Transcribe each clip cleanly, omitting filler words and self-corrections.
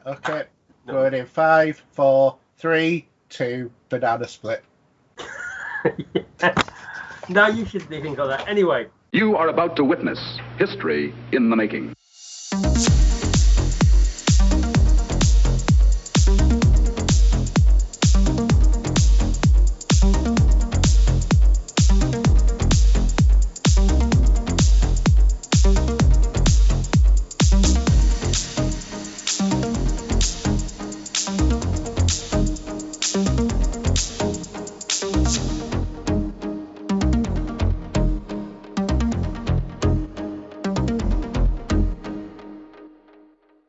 Okay, No. going in 5, 4, 3, 2, banana split. No, you shouldn't do things like that. Anyway. You are about to witness history in the making.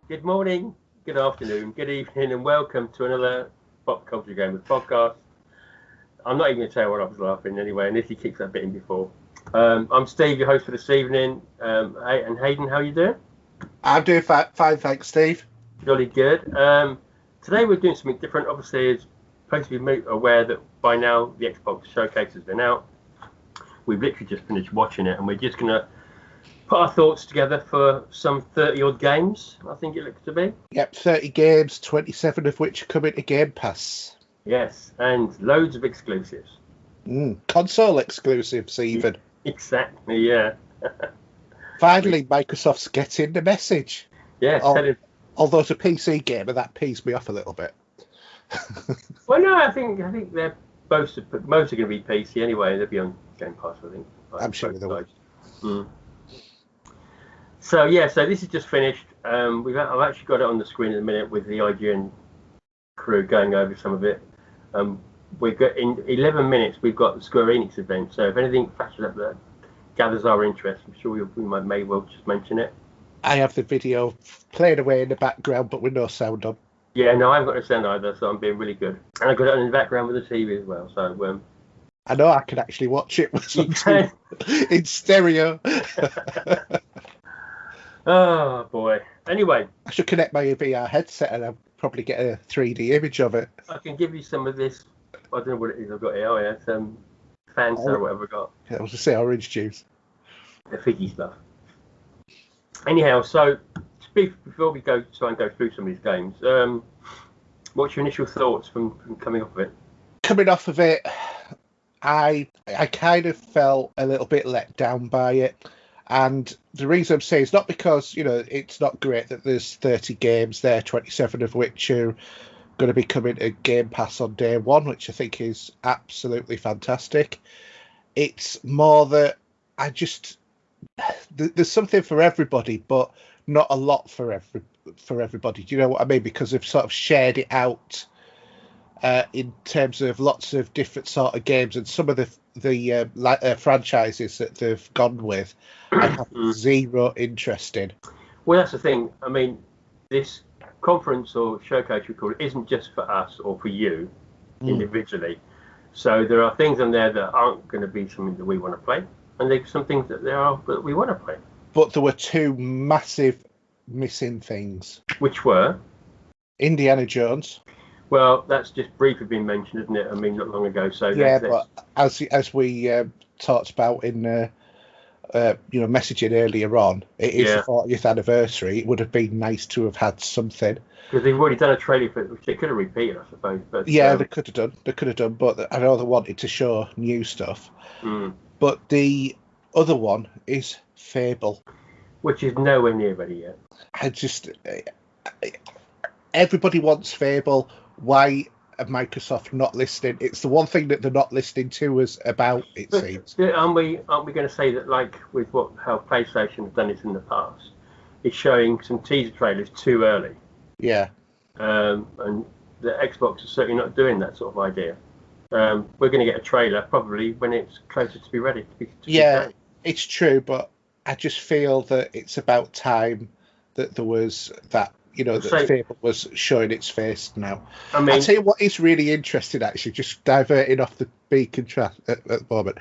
Good morning, good afternoon, good evening, and welcome to another Pop Culture Gamers podcast. I'm not even going to tell you what I was laughing anyway, and if he kicks that bit in before. I'm Steve, your host for this evening. And Haydn, how are you doing? I'm doing fine, thanks, Steve. Jolly good. Today we're doing something different. Obviously, as most of you may be aware that by now the Xbox Showcase has been out. We've literally just finished watching it, and we're just going to put our thoughts together for some 30-odd games, I think it looks to be. Yep, 30 games, 27 of which come into Game Pass. Yes, and loads of exclusives. Console exclusives, even. Exactly, yeah. Finally, Microsoft's getting the message. Yes. Although it's a PC game, and that pees me off a little bit. Well, no, I think they're most are going to be PC anyway. They'll be on Game Pass, I think. I'm sure they will. So this is just finished. I've actually got it on the screen in a minute with the IGN crew going over some of it. We've got in 11 minutes. We've got the Square Enix event. So if anything flashes up that gathers our interest, I'm sure we may well just mention it. I have the video playing away in the background, but with no sound on. Yeah, no, I haven't got no sound either, so I'm being really good. And I've got it in the background with the TV as well. So I know I can actually watch it in stereo. Oh boy. Anyway, I should connect my VR headset and I'll probably get a 3D image of it. I can give you some of this. I don't know what it is I've got here. Oh yeah, some Fanta or whatever I got. I was to say orange juice. The figgy stuff. Anyhow, so before we try and go through some of these games, what's your initial thoughts from coming off of it? Coming off of it, I kind of felt a little bit let down by it. And the reason I'm saying is not because, it's not great that there's 30 games there, 27 of which are going to be coming to Game Pass on day one, which I think is absolutely fantastic. It's more that there's something for everybody, but not a lot for everybody. Do you know what I mean? Because they've sort of shared it out in terms of lots of different sort of games, and some of the franchises that they've gone with, I have zero interest in. Well, that's the thing. I mean, this conference or showcase we call it isn't just for us or for you individually. So there are things on there that aren't going to be something that we want to play, and there's some things that we want to play. But there were two massive missing things. Which were? Indiana Jones. Well, that's just briefly been mentioned, isn't it? I mean, not long ago. So yeah, but as we talked about in messaging earlier on, it is the 40th anniversary. It would have been nice to have had something. Because they've already done a trailer for it, which they could have repeated, I suppose. But yeah, they could have done. They could have done, but I know they wanted to show new stuff. But the other one is Fable, which is nowhere near ready yet. Everybody wants Fable. Why are Microsoft not listening? It's the one thing that they're not listening to us about, it seems. Aren't we going to say that, like with how PlayStation have done it in the past, it's showing some teaser trailers too early? Yeah. And the Xbox is certainly not doing that sort of idea. We're going to get a trailer probably when it's closer to be ready. It's true, but I just feel that it's about time that there was that. That Fable was showing its face now. I mean, I'll tell you what is really interesting, actually, just diverting off the beacon track at the moment.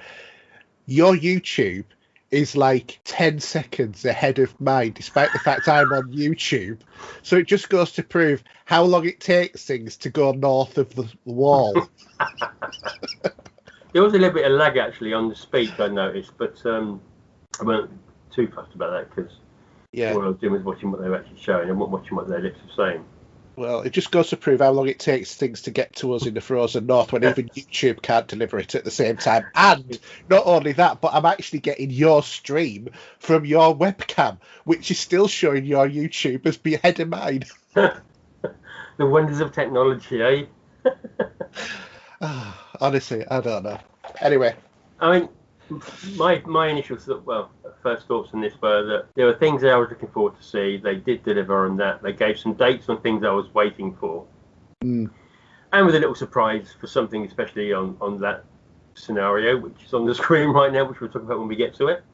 Your YouTube is like 10 seconds ahead of mine, despite the fact I'm on YouTube. So it just goes to prove how long it takes things to go north of the wall. There was a little bit of lag, actually, on the speed, I noticed, but I wasn't too fussed about that because all I was doing was watching what they were actually showing and not watching what their lips were saying. Well, it just goes to prove how long it takes things to get to us in the frozen north when even YouTube can't deliver it at the same time. And not only that, but I'm actually getting your stream from your webcam, which is still showing your YouTube as ahead of mine. The wonders of technology, eh? Honestly, I don't know. Anyway. I mean, my initial first thoughts on this were that there were things that I was looking forward to see. They did deliver on that. They gave some dates on things I was waiting for, and with a little surprise for something, especially on that scenario, which is on the screen right now, which we'll talk about when we get to it.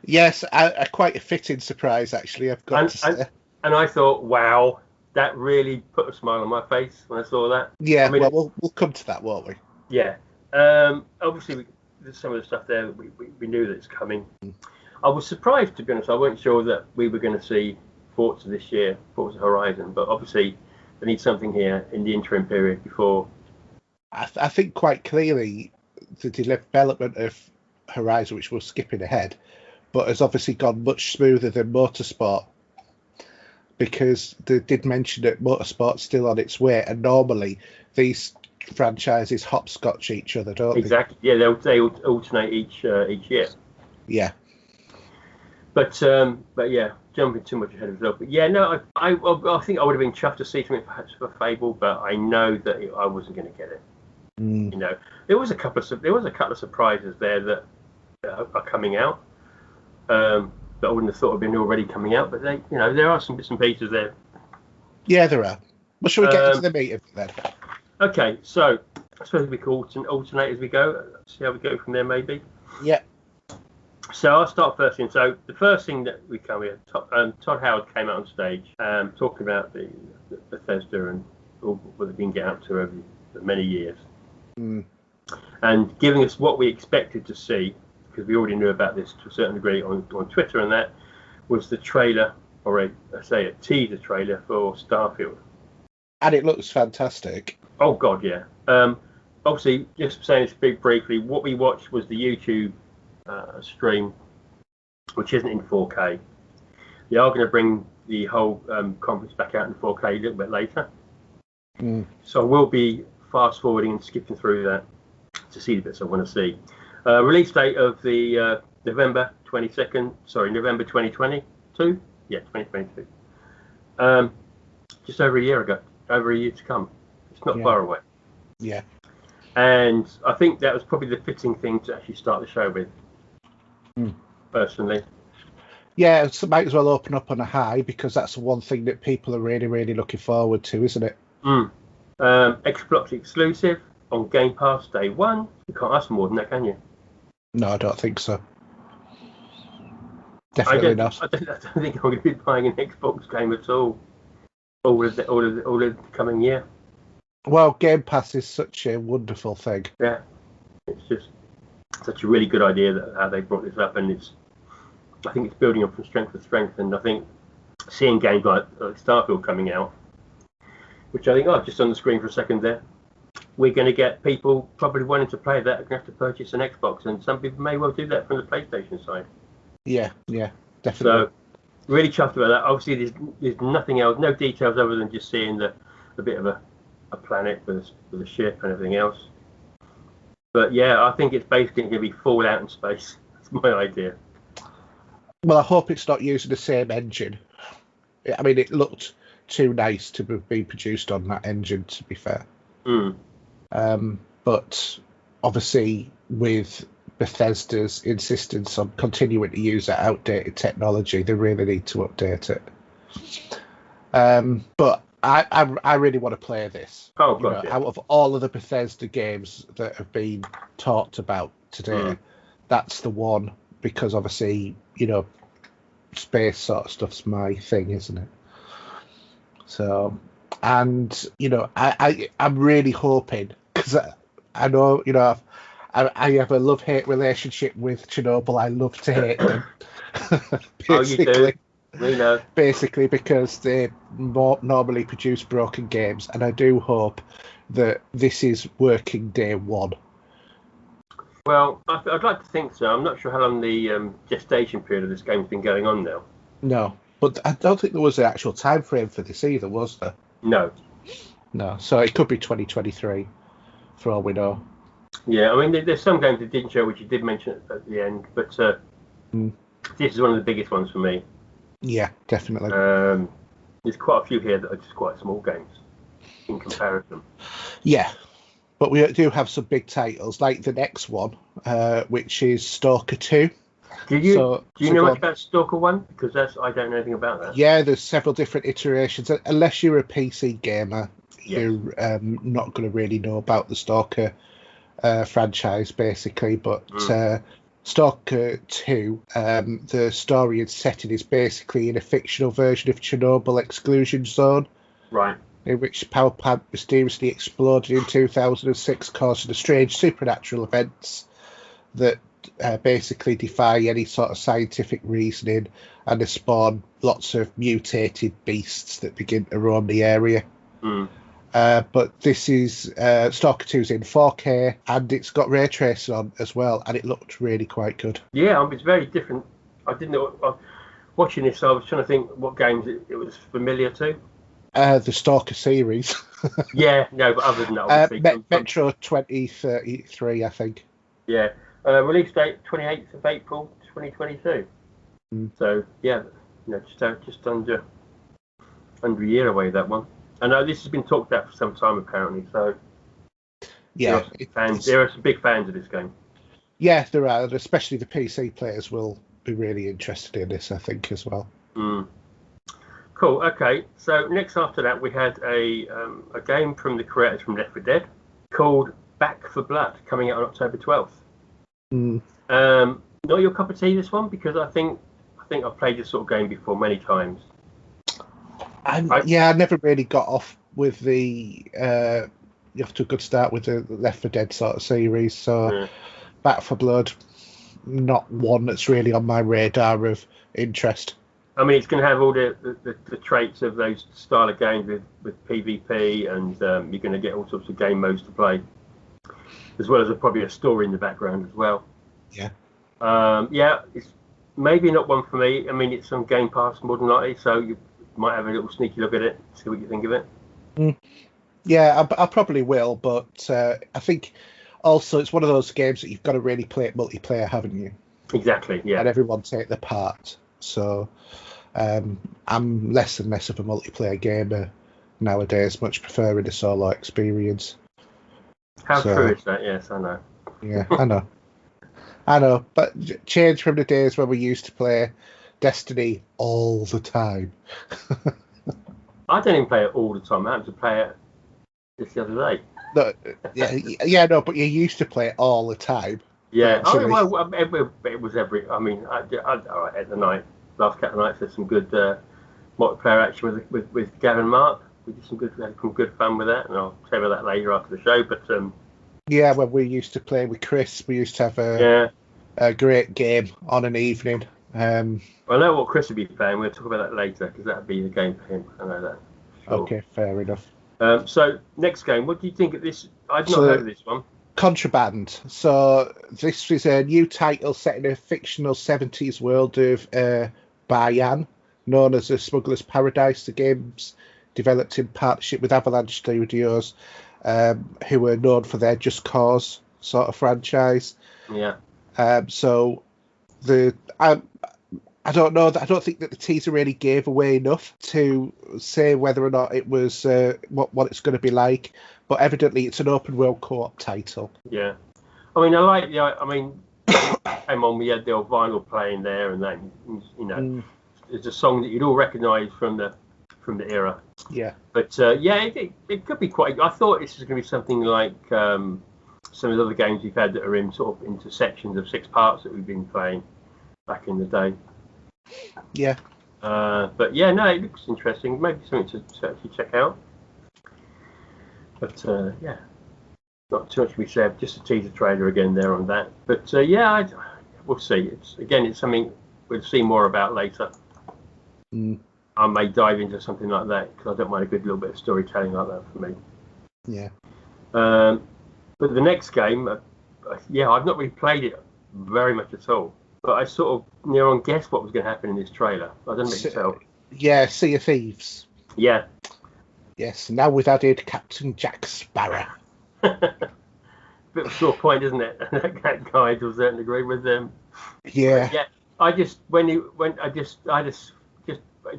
Yes, a quite a fitting surprise, actually. I've got to say. And I thought, wow, that really put a smile on my face when I saw that. Yeah, I mean, well, we'll come to that, won't we? Yeah. Obviously, there's some of the stuff there that we knew that it's coming. I was surprised, to be honest. I wasn't sure that we were going to see Forza this year, Forza Horizon, but obviously they need something here in the interim period before. I think quite clearly the development of Horizon, which we're skipping ahead, but has obviously gone much smoother than Motorsport, because they did mention that Motorsport's still on its way, and normally these franchises hopscotch each other, don't they? Exactly. Yeah, they alternate each year. Yeah. But yeah, jumping too much ahead of myself. But yeah, no, I think I would have been chuffed to see something perhaps for Fable, but I know that I wasn't going to get it. You know, there was a couple of surprises there that are coming out. That I wouldn't have thought had been already coming out, but there are some bits and pieces there. Yeah, there are. Well, shall we get into the meat of it then? Okay, so I suppose we can alternate as we go. See how we go from there, maybe. Yeah. So I'll start first. So the first thing that we come with, Todd Howard came out on stage talking about the Bethesda and all what they've been getting up to over many years, and giving us what we expected to see, because we already knew about this to a certain degree on Twitter, and that was the trailer, or a teaser trailer for Starfield. And it looks fantastic. Oh God, yeah. Obviously, just saying this briefly, what we watched was the YouTube stream, which isn't in 4K. They are going to bring the whole conference back out in 4K a little bit later. So we'll be fast forwarding and skipping through that to see the bits I want to see. Release date of the November 2022. Yeah, 2022. Just over a year ago. Over a year to come. It's not far away. Yeah. And I think that was probably the fitting thing to actually start the show with, personally. Yeah, so might as well open up on a high, because that's the one thing that people are really, really looking forward to, isn't it? Xbox exclusive on Game Pass day one. You can't ask for more than that, can you? No, I don't think so. Definitely not. I don't think I'm going to be buying an Xbox game at all. All of the coming year. Well, Game Pass is such a wonderful thing. Yeah, it's just such a really good idea that how they brought this up, and I think it's building up from strength to strength. And I think seeing games like Starfield coming out, which I think, just on the screen for a second there, we're going to get people probably wanting to play that are going to have to purchase an Xbox, and some people may well do that from the PlayStation side. Yeah, definitely. So really chuffed about that. Obviously, there's nothing else, no details other than just seeing a bit of a planet with a ship and everything else. But yeah, I think it's basically going to be Fallout in space. That's my idea. Well, I hope it's not using the same engine. I mean, it looked too nice to be produced on that engine, to be fair. But obviously, with Bethesda's insistence on continuing to use that outdated technology, they really need to update it. But I really want to play this. Oh, God, Out of all of the Bethesda games that have been talked about today, that's the one, because obviously, space sort of stuff's my thing, isn't it? So, and, I'm really hoping, because I know, I have a love-hate relationship with Chernobyl. I love to hate them. Basically. Oh, you do? We know. Basically, because they normally produce broken games, and I do hope that this is working day one. Well, I'd like to think so. I'm not sure how long the gestation period of this game's been going on now. No, but I don't think there was an actual time frame for this either, was there? No. No, so it could be 2023, for all we know. Yeah, I mean, there's some games that didn't show, which you did mention at the end, but this is one of the biggest ones for me. Yeah, definitely. There's quite a few here that are just quite small games in comparison. Yeah, but we do have some big titles, like the next one, which is Stalker 2. Do you know much about Stalker 1? Because I don't know anything about that. Yeah, there's several different iterations. Unless you're a PC gamer, you're not going to really know about the Stalker franchise, basically. But Stalker 2, the story and setting is basically in a fictional version of Chernobyl exclusion zone. Right. In which power plant mysteriously exploded in 2006, causing strange supernatural events that basically defy any sort of scientific reasoning, and they spawn lots of mutated beasts that begin to roam the area. But this is Stalker 2's in 4K, and it's got ray tracing on as well, and it looked really quite good. Yeah, it's very different. I didn't know. Watching this, I was trying to think what games it was familiar to. The Stalker series. Yeah, no, but other than that, obviously. Metro 2033, I think. Yeah. Release date 28th of April 2022. So yeah, just under a year away, that one. I know this has been talked about for some time apparently. So yeah, there are some big fans of this game. Yeah, there are, especially the PC players will be really interested in this, I think, as well. Cool. Okay. So next after that, we had a game from the creators from Left 4 Dead called Back 4 Blood, coming out on October 12th. Not your cup of tea, this one, because I think I've played this sort of game before many times. I never really got off with the you have to a good start with the Left 4 Dead sort of series. So Back 4 Blood, not one that's really on my radar of interest. I mean, it's going to have all the traits of those style of games with PvP, and you're going to get all sorts of game modes to play, as well as probably a story in the background as well. It's maybe not one for me. I mean, it's on Game Pass more than likely, so you might have a little sneaky look at it, see what you think of it. Yeah, I probably will, but I think also it's one of those games that you've got to really play it multiplayer, haven't you? Exactly, yeah. And everyone take their part. So I'm less and less of a multiplayer gamer nowadays, much preferring a solo experience. How true is that? Yes, I know. Yeah, I know. But change from the days when we used to play Destiny all the time. I don't even play it all the time. I happened to play it just the other day. No, but you used to play it all the time. Yeah, it was every. I mean, all right, at the night, last couple of nights, there's some good multiplayer action with Gavin Mark. We had some good fun with that, and I'll tell you about that later after the show. But when we used to play with Chris, we used to have a great game on an evening. I know what Chris would be playing. We'll talk about that later because that'd be the game for him. I know that. Sure. Okay, fair enough. So next game, what do you think of this? I've not heard of this one. Contraband. So this is a new title set in a fictional 70s world of Bayan, known as a smuggler's paradise. The game's developed in partnership with Avalanche Studios, who are known for their Just Cause sort of franchise. Yeah. I don't know. I don't think that the teaser really gave away enough to say whether or not it was what it's going to be like. But evidently, it's an open world co-op title. Yeah, I mean, I like the. I mean, came on. We had the old vinyl playing there, and that it's a song that you'd all recognise from the era. Yeah. But it could be quite. I thought this was going to be something like some of the other games we've had that are in sort of into sections of 6 parts that we've been playing back in the day. Yeah. But yeah, no, it looks interesting. Maybe something to actually check out. But not too much to be said. Just a teaser trailer again there on that. But we'll see. It's something we'll see more about later. I may dive into something like that because I don't mind a good little bit of storytelling like that for me. Yeah. But the next game, I've not really played it very much at all. But I sort of near on guessed what was going to happen in this trailer. I don't know if you tell. Yeah, Sea of Thieves. Yeah. Yes, now we've added Captain Jack Sparrow. Bit of a sore point, isn't it? That guy to a certain degree with them. Yeah. But yeah. I just it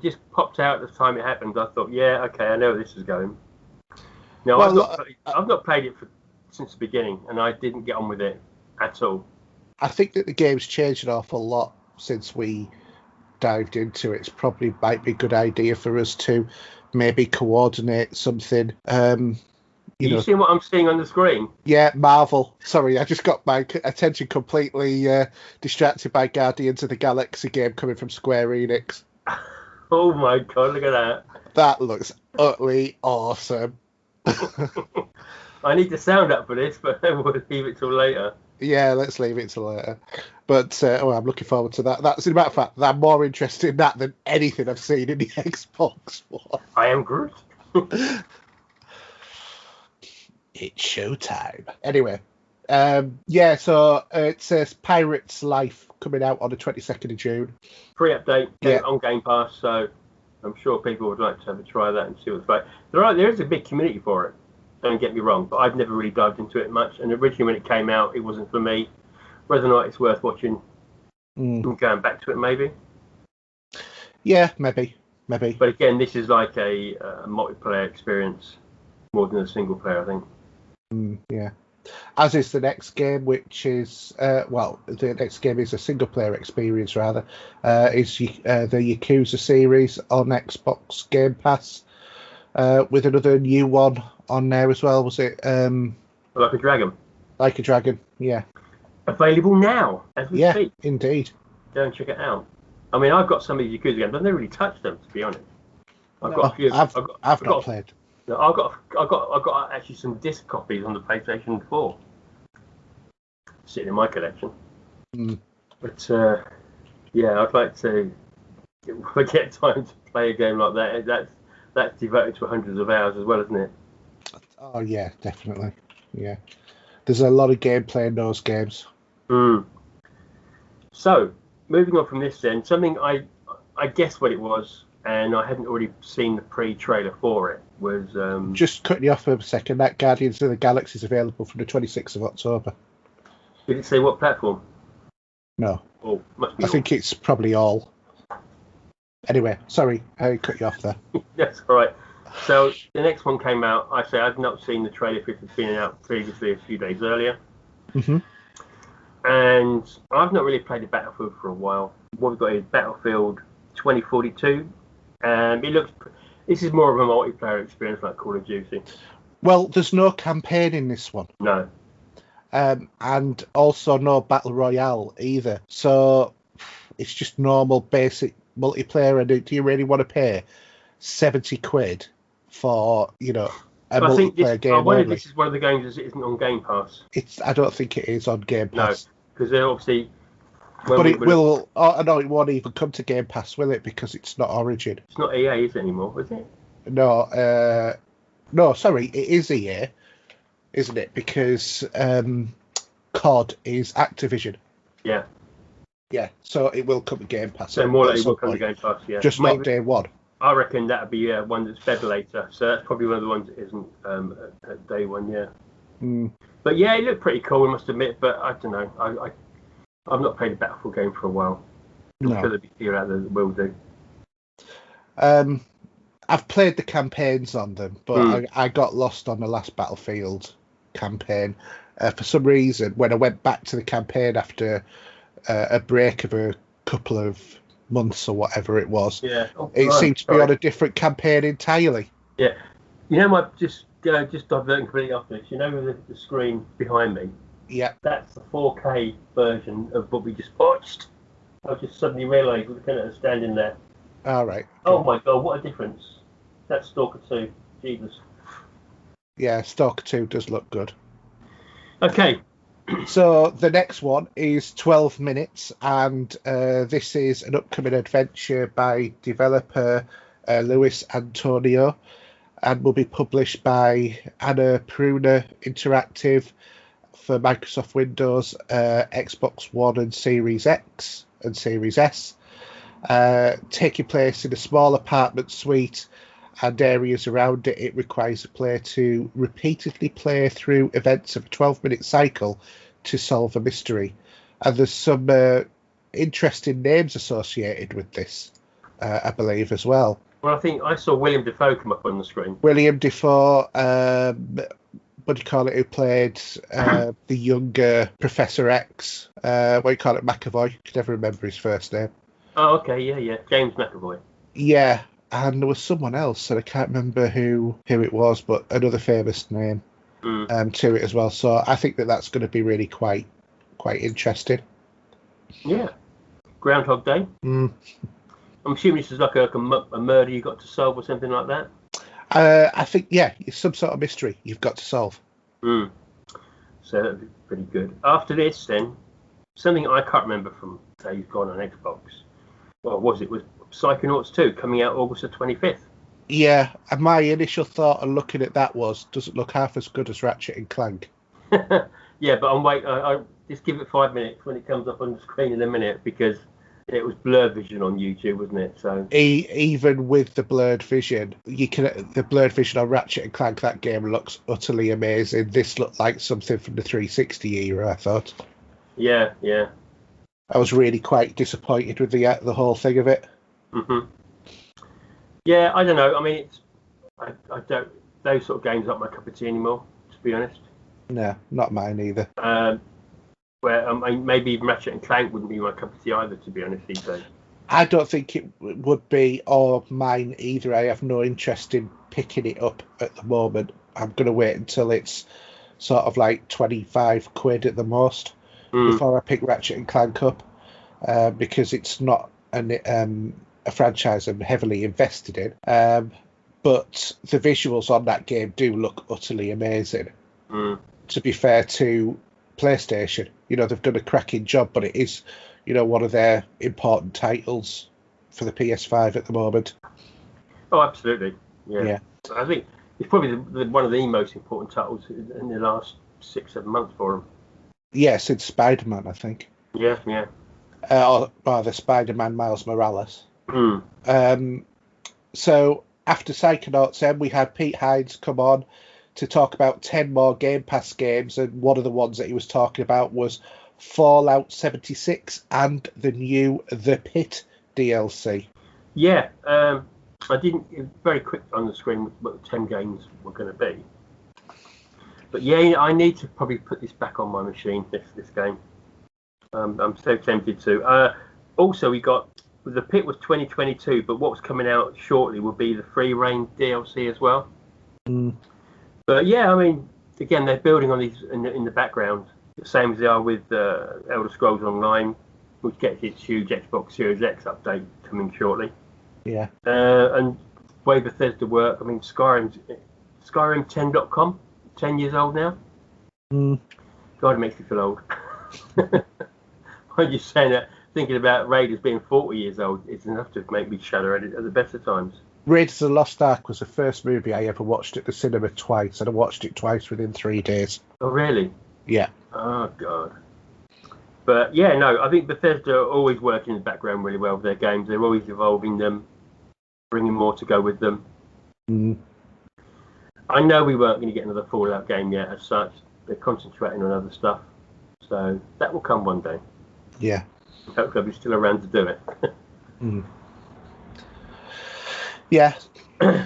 just popped out at the time it happened. I thought, yeah, okay, I know where this is going. No, well, I've not played it since the beginning, and I didn't get on with it at all. I think that the game's changed an awful lot since we dived into it. It's probably might be a good idea for us to maybe coordinate something. You seeing what I'm seeing on the screen? Yeah, Marvel. Sorry, I just got my attention completely distracted by Guardians of the Galaxy game coming from Square Enix. Oh my god, look at that. That looks utterly awesome. I need the sound up for this, but we'll leave it till later. Yeah, let's leave it till later. But I'm looking forward to that. That's, as a matter of fact, I'm more interested in that than anything I've seen in the Xbox One. I am Groot. It's showtime. Anyway, so it says Pirate's Life coming out on the 22nd of June. Free update on Game Pass, so I'm sure people would like to have a try of that and see what it's like. There is a big community for it, don't get me wrong, but I've never really dived into it much. And originally when it came out, it wasn't for me. Whether or not it's worth watching and going back to it, maybe. Yeah, maybe. But again, this is like a multiplayer experience more than a single player, I think. Yeah. As is the next game, which is the next game is a single player experience rather. Is the Yakuza series on Xbox Game Pass with another new one on there as well. Was it Like a Dragon? Like a Dragon, yeah. Available now as we speak. Yeah, indeed. Go and check it out. I mean, I've got some of these Yakuza games. I've never really touched them, to be honest. I've got a few. I've not played. No, I've got actually some disc copies on the PlayStation 4 sitting in my collection. But I'd like to get time to play a game like that. That's devoted to hundreds of hours as well, isn't it? Oh yeah, definitely. Yeah, there's a lot of gameplay in those games. So moving on from this, then something I guessed what it was. And I hadn't already seen the pre-trailer for it. Was just cutting you off for a second. That Guardians of the Galaxy is available from the 26th of October. Did it say what platform? No. Oh, must be. I think it's probably all. Anyway, sorry, I cut you off there. That's all right. So the next one came out. I say I've not seen the trailer for it. It's been out previously a few days earlier. And I've not really played the Battlefield for a while. What we've got is Battlefield 2042. This is more of a multiplayer experience like Call of Duty. Well, there's no campaign in this one. No. And also no battle royale either. So it's just normal basic multiplayer. And do you really want to pay 70 quid for, a multiplayer game? I wonder if this is one of the games that isn't on Game Pass. I don't think it is on Game Pass. No, because they're obviously. But it will. Oh, no, it won't even come to Game Pass, will it? Because it's not Origin. It's not EA, is it anymore? Is it? No. No, sorry, it is EA, isn't it? Because COD is Activision. Yeah. Yeah. So it will come to Game Pass. So more likely will come to Game Pass. Yeah. Just not day one. I reckon that'd be one that's better later. So that's probably one of the ones that isn't at day one. Yeah. But yeah, it looked pretty cool, I must admit. But I don't know. I've not played a Battlefield game for a while. I'm sure there'll be people out there that will do. I've played the campaigns on them, but I got lost on the last Battlefield campaign. For some reason, when I went back to the campaign after a break of a couple of months or whatever it was, it seemed to be on a different campaign entirely. Yeah. Just diverting completely off this. The screen behind me? Yeah. That's the 4K version of what we just watched. I just suddenly realised we were kind of standing there. All right. Oh my god, what a difference. That's Stalker 2. Jesus. Yeah, Stalker 2 does look good. Okay. So the next one is 12 Minutes, and this is an upcoming adventure by developer Luis Antonio, and will be published by Annapurna Interactive for Microsoft Windows, Xbox One and Series X and Series S. Taking place in a small apartment suite and areas around it. It requires a player to repeatedly play through events of a 12-minute cycle to solve a mystery. And there's some interesting names associated with this, I believe, as well. Well, I think I saw William Dafoe come up on the screen. William Dafoe, what do you call it, who played the younger Professor X, what do you call it, McAvoy? I can never remember his first name. Oh, okay, yeah, James McAvoy. Yeah, and there was someone else, and I can't remember who it was, but another famous name to it as well. So I think that's going to be really quite interesting. Yeah. Groundhog Day. I'm assuming this is like a murder you got to solve or something like that. I think, yeah, it's some sort of mystery you've got to solve. So that'd be pretty good. After this, then, something I can't remember from days gone on Xbox. Well, was Psychonauts 2 coming out August the 25th? Yeah, and my initial thought on looking at that was, doesn't look half as good as Ratchet and Clank. Yeah, but I'm waiting. I just give it 5 minutes when it comes up on the screen in a minute, because it was blurred vision on YouTube, wasn't it? So even with the blurred vision, the blurred vision on Ratchet and Clank, that game looks utterly amazing. This looked like something from the 360 era, I thought. Yeah. I was really quite disappointed with the whole thing of it. Yeah, I don't know. I mean, I don't. Those sort of games aren't my cup of tea anymore, to be honest. No, not mine either. Maybe even Ratchet and Clank wouldn't be my cup of tea either, to be honest, these days. I don't think it would be, or mine either. I have no interest in picking it up at the moment. I'm going to wait until it's sort of like 25 quid at the most before I pick Ratchet and Clank up, because it's not a franchise I'm heavily invested in. But the visuals on that game do look utterly amazing. To be fair to PlayStation, they've done a cracking job, but it is, one of their important titles for the PS5 at the moment. Oh, absolutely. Yeah. I think it's probably one of the most important titles in the last 6-7 months for them. Yeah, since Spider-Man, I think. Yeah. Or the Spider-Man Miles Morales. So after Psychonauts, then we had Pete Hines come on to talk about 10 more Game Pass games, and one of the ones that he was talking about was Fallout 76 and the new The Pit DLC. Yeah, I didn't very quick on the screen what the 10 games were going to be. But yeah, I need to probably put this back on my machine, this game. I'm so tempted to. Also, we got, The Pit was 2022, but what's coming out shortly will be the Free Reign DLC as well. But yeah, I mean, again, they're building on these in the background, the same as they are with Elder Scrolls Online, which gets its huge Xbox Series X update coming shortly. Yeah. And way Bethesda work, I mean, Skyrim 10.com, 10 years old now. God, it makes me feel old. I'm just saying that, thinking about Raiders being 40 years old, it's enough to make me shudder at the best of times. Raiders of the Lost Ark was the first movie I ever watched at the cinema twice, and I watched it twice within 3 days. Oh, really? Yeah. Oh, God. But, yeah, no, I think Bethesda are always working in the background really well with their games. They're always evolving them, bringing more to go with them. I know we weren't going to get another Fallout game yet as such. They're concentrating on other stuff. So that will come one day. Yeah. Hopefully I'll be still around to do it. Yeah.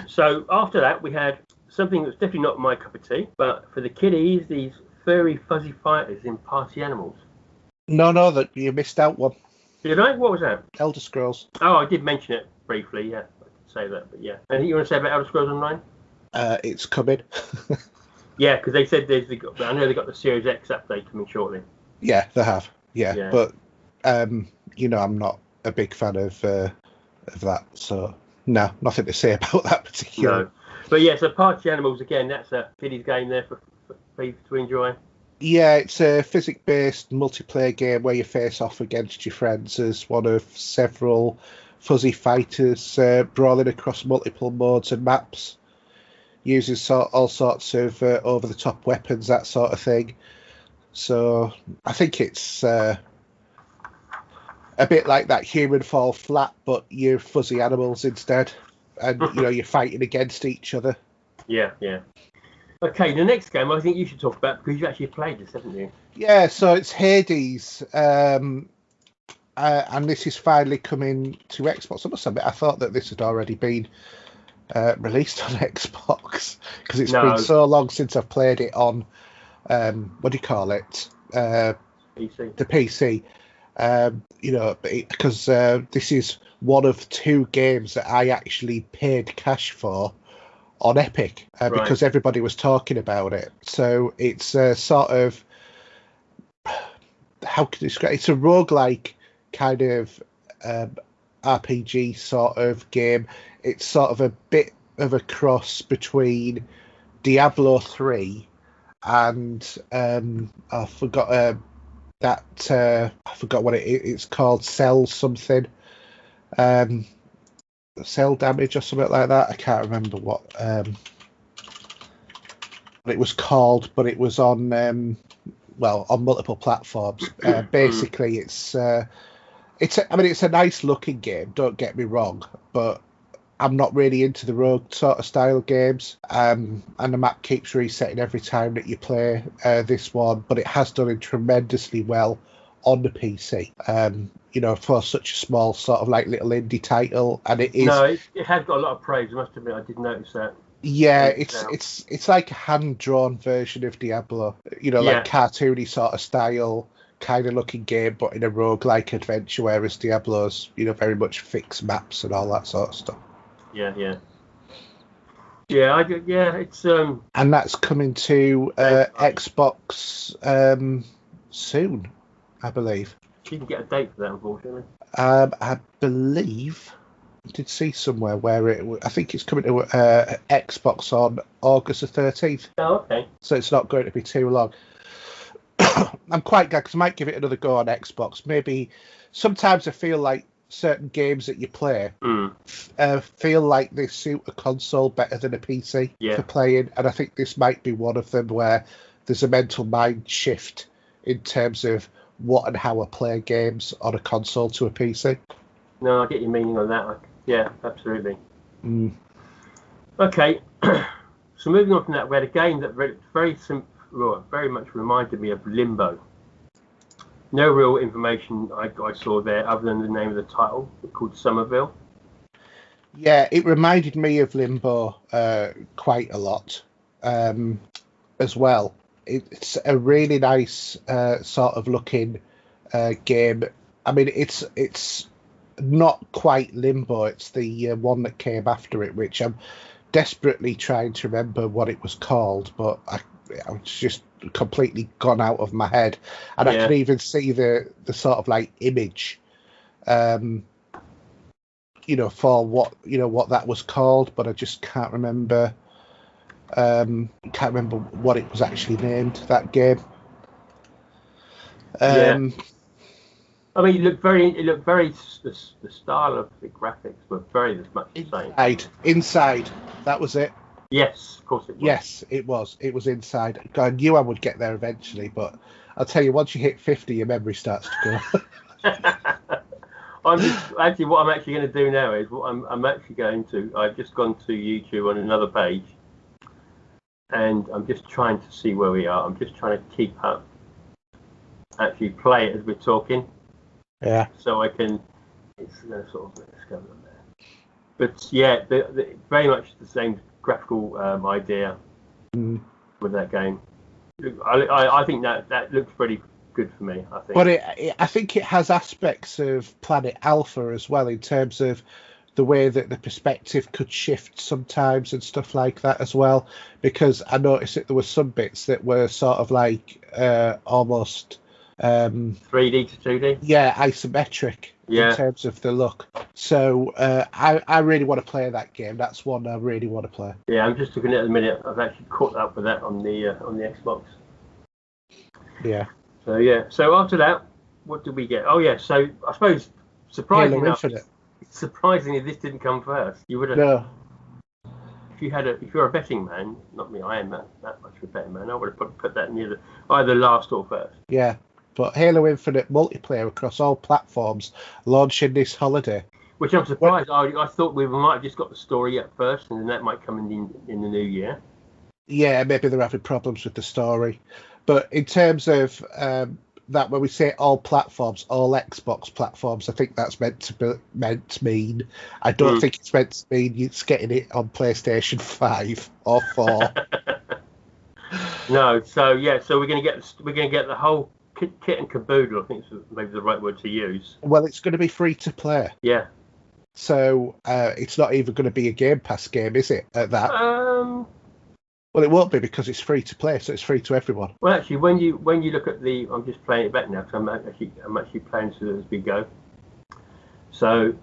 So after that, we had something that's definitely not my cup of tea, but for the kiddies, these furry, fuzzy fighters in Party Animals. No, that you missed out one. Did I? What was that? Elder Scrolls. Oh, I did mention it briefly, yeah. I could say that, but yeah. Anything you want to say about Elder Scrolls Online? It's coming. Yeah, because they said I know they got the Series X update coming shortly. Yeah, they have. Yeah. But I'm not a big fan of that, so no, nothing to say about that particular. No, but yeah, so Party Animals again. That's a kiddies game there for people to enjoy. Yeah, it's a physics-based multiplayer game where you face off against your friends as one of several fuzzy fighters brawling across multiple modes and maps, using all sorts of over-the-top weapons, that sort of thing. So I think it's a bit like that Human Fall Flat, but you're fuzzy animals instead. and you're fighting against each other. Yeah. Okay, the next game I think you should talk about because you've actually played this, haven't you? Yeah, so it's Hades, and this is finally coming to Xbox. I must admit, I thought that this had already been released on Xbox because it's been so long since I've played it on what do you call it? PC. The PC. Because this is one of 2 games that I actually paid cash for on Epic because everybody was talking about it. So it's sort of, how can you describe it? It's a roguelike kind of RPG sort of game. It's sort of a bit of a cross between Diablo 3 and I forgot what it's called, Cell something. Cell Damage or something like that. I can't remember what it was called, but it was on on multiple platforms. Basically, it's a nice looking game. Don't get me wrong, but I'm not really into the rogue sort of style games. And the map keeps resetting every time that you play this one, but it has done it tremendously well on the PC. For such a small sort of like little indie title, and it is. No, it has got a lot of praise. I must admit, I did notice that. Yeah, it's like a hand drawn version of Diablo. Like cartoony sort of style kind of looking game, but in a roguelike adventure, whereas Diablo's very much fixed maps and all that sort of stuff. Yeah. It's and that's coming to Xbox soon, I believe. You can get a date for that, unfortunately. I believe I did see somewhere where I think it's coming to Xbox on August the 13th. Oh, okay. So it's not going to be too long. I'm quite glad because I might give it another go on Xbox. Maybe sometimes I feel like certain games that you play feel like they suit a console better than a PC for playing, and I think this might be one of them where there's a mental mind shift in terms of what and how I play games on a console to a PC. No, I get your meaning on that. Yeah, absolutely. Okay, so moving on from that, we had a game that very much reminded me of Limbo. No real information I saw there other than the name of the title, called Somerville. Yeah, it reminded me of Limbo quite a lot as well. It's a really nice sort of looking game. I mean, it's not quite Limbo. It's the one that came after it, which I'm desperately trying to remember what it was called, but I was just completely gone out of my head. And I can even see the sort of like image, for what that was called, but I just can't remember. Can't remember what it was actually named, that game. I mean, it looked very. The style of the graphics were very much the same. Inside, that was it. Yes, of course it was. Yes, it was. It was Inside. I knew I would get there eventually, but I'll tell you, once you hit 50, your memory starts to go. What I'm actually going to do now is I've just gone to YouTube on another page, and I'm just trying to see where we are. I'm just trying to keep up, actually play it as we're talking. Yeah. So I can. It's let's go on there. But yeah, very much the same graphical idea with that game. I think that looks pretty good for me. I think. But I think it has aspects of Planet Alpha as well in terms of the way that the perspective could shift sometimes and stuff like that as well. Because I noticed that there were some bits that were sort of like almost 3D to 2D. Yeah, isometric in terms of the look. So I really want to play that game. That's one I really want to play. Yeah, I'm just looking at the minute. I've actually caught up with that on the Xbox. Yeah. So yeah. So after that, what did we get? Oh yeah. So I suppose surprisingly, this didn't come first. You would have. No. If you're a betting man, not me, I am that much of a betting man. I would have put that near either last or first. Yeah. But Halo Infinite multiplayer across all platforms launching this holiday. Which I'm surprised. I thought we might have just got the story at first, and then that might come in the new year. Yeah, maybe they're having problems with the story. But in terms of that, when we say all platforms, all Xbox platforms, I think that's meant to mean. I don't think it's meant to mean it's getting it on PlayStation 5 or 4. No, so we're gonna get the whole kit and caboodle. I think is maybe the right word to use. Well, it's going to be free to play. Yeah. So it's not even going to be a Game Pass game, is it? At that. Well, it won't be because it's free to play, so it's free to everyone. Well, actually, when you look at I'm just playing it back now because I'm actually playing as we go. So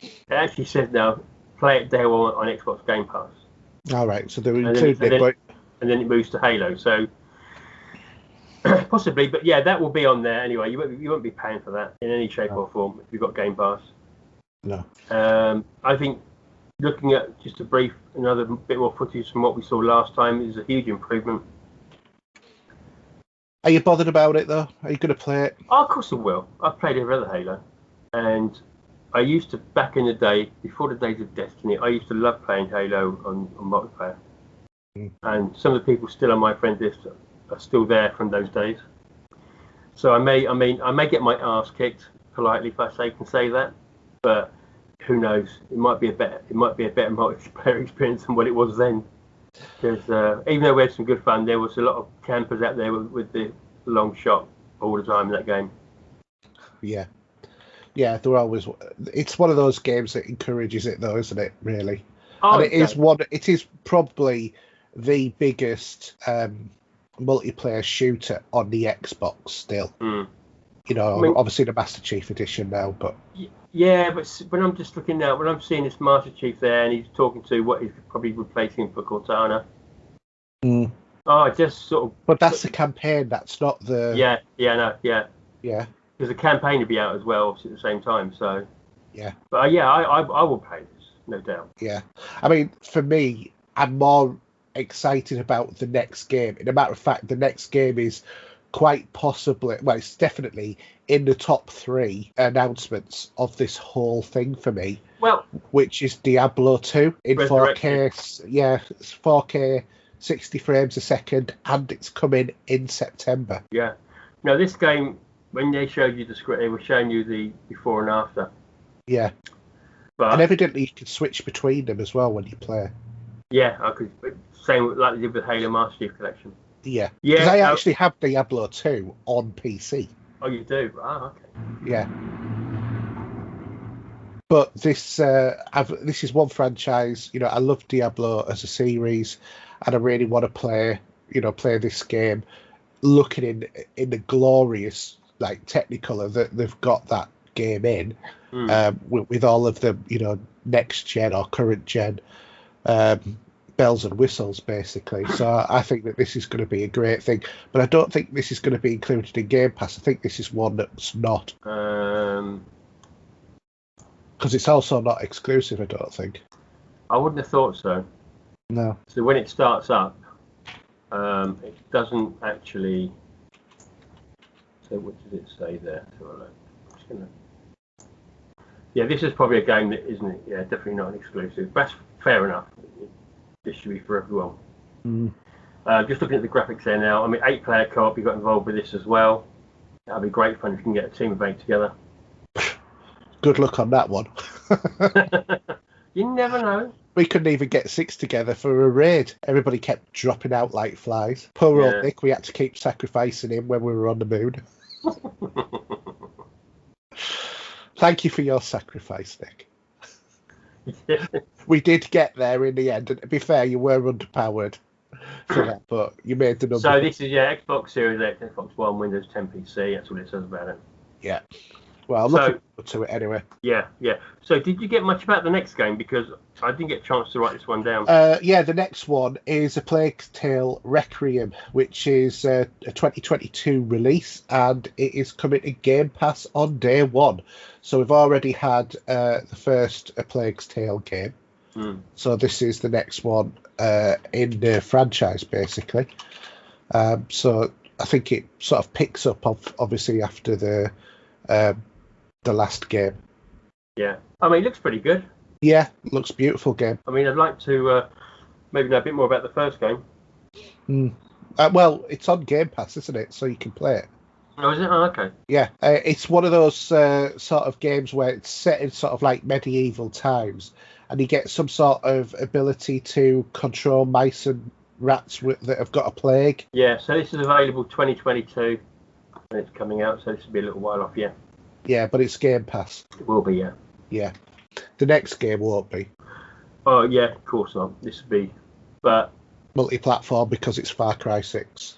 it actually says now play it day one on Xbox Game Pass. All right, so they're including it, and then it moves to Halo. So possibly, but yeah, that will be on there anyway. You won't be paying for that in any shape or form if you've got Game Pass. No. I think looking at just another bit more footage from what we saw last time is a huge improvement. Are you bothered about it though? Are you going to play it? Oh, of course I will. I've played every other Halo, and I used to back in the day before the days of Destiny. I used to love playing Halo on multiplayer, and some of the people still on my friend list are still there from those days. So I may get my arse kicked politely if I can say that, but who knows? It might be a better multiplayer experience than what it was then. Because even though we had some good fun, there was a lot of campers out there with the long shot all the time in that game. Yeah, they're always. It's one of those games that encourages it, though, isn't it? Really, and it is one. It is probably the biggest multiplayer shooter on the Xbox still. You know, obviously the Master Chief Edition now, but. Yeah, but when I'm just looking now, when I'm seeing this Master Chief there, and he's talking to what he's probably replacing for Cortana. Oh, it just sort of. But that's the campaign. That's not the. Yeah. Yeah. Because the campaign will be out as well, obviously, at the same time. So. Yeah. But I will play this, no doubt. Yeah, I mean, for me, I'm more excited about the next game. In a matter of fact, the next game is quite possibly, well, it's definitely in the top 3 announcements of this whole thing for me. Well, which is Diablo 2 in 4K. Yeah, it's 4K, 60 frames a second, and it's coming in September. Yeah. Now, this game, when they showed you the script, they were showing you the before and after. Yeah. And evidently you can switch between them as well when you play. Yeah, I could. Same like they did with Halo Master Chief Collection. Yeah. Because I actually have Diablo 2 on PC. Oh, you do? Ah, okay. Yeah. But this is one franchise. You know, I love Diablo as a series, and I really want to play this game, looking in the glorious like Technicolor that they've got that game in, with all of the next gen or current gen bells and whistles, basically. So I think that this is going to be a great thing, but I don't think this is going to be included in Game Pass. I think this is one that's not, because it's also not exclusive. I don't think. I wouldn't have thought so. No. So when it starts up, it doesn't actually. So what does it say there? Yeah, this is probably a game that isn't it? Yeah, definitely not an exclusive. That's fair enough. This should be for everyone. Just looking at the graphics there now. I mean, 8-player co-op. You got involved with this as well. That'd be great fun if you can get a team of 8 together. Good luck on that one. You never know. We couldn't even get 6 together for a raid. Everybody kept dropping out like flies. Poor old Nick. We had to keep sacrificing him when we were on the moon. Thank you for your sacrifice, Nick. We did get there in the end, and to be fair, you were underpowered for that, but you made the number. So this is Xbox Series X, Xbox One, Windows 10 PC. That's what it says about it. Yeah. Well, I'm looking forward to it anyway. Yeah. So did you get much about the next game? Because I didn't get a chance to write this one down. Yeah, the next one is A Plague's Tale Requiem, which is a 2022 release, and it is coming to Game Pass on day 1. So we've already had the first A Plague's Tale game. So this is the next one in the franchise, basically. So I think it sort of picks up, obviously, after the last game. Yeah. I mean, it looks pretty good. Yeah, looks beautiful game. I mean, I'd like to maybe know a bit more about the first game. Well, it's on Game Pass, isn't it? So you can play it. Oh, is it? Oh, okay. Yeah, it's one of those sort of games where it's set in sort of like medieval times, and you get some sort of ability to control mice and rats that have got a plague. Yeah, so this is available 2022, and it's coming out, so this will be a little while off, yeah. Yeah, but it's Game Pass. It will be, yeah. Yeah. The next game won't be. Oh, yeah, of course not. This will be, but... multi-platform because it's Far Cry 6.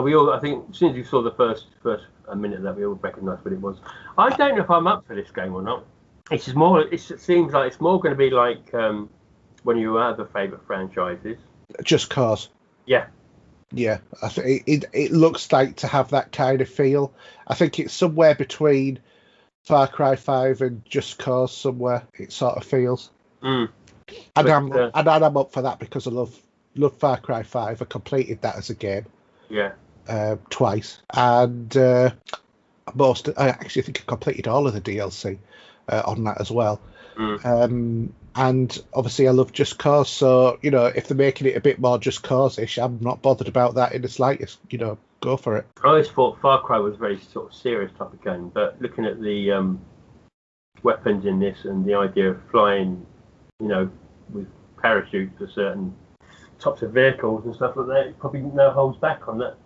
We all, I think, as soon as you saw the first minute of that, we all recognised what it was. I don't know if I'm up for this game or not. It's just more. It seems like it's more going to be like one of your other favourite franchises. Just Cause. Yeah. Yeah, I think it looks like to have that kind of feel. I think it's somewhere between Far Cry 5 and Just Cause. Somewhere it sort of feels. Mm. And I'm up for that because I love Far Cry 5. I completed that as a game. Yeah. Twice, and I actually think I completed all of the DLC on that as well. And obviously I love Just Cause, so if they're making it a bit more Just Cause-ish, I'm not bothered about that in the slightest. Go for it. I always thought Far Cry was a very sort of serious type of game, but looking at the weapons in this and the idea of flying, with parachutes for certain types of vehicles and stuff like that, it probably no holds back on that.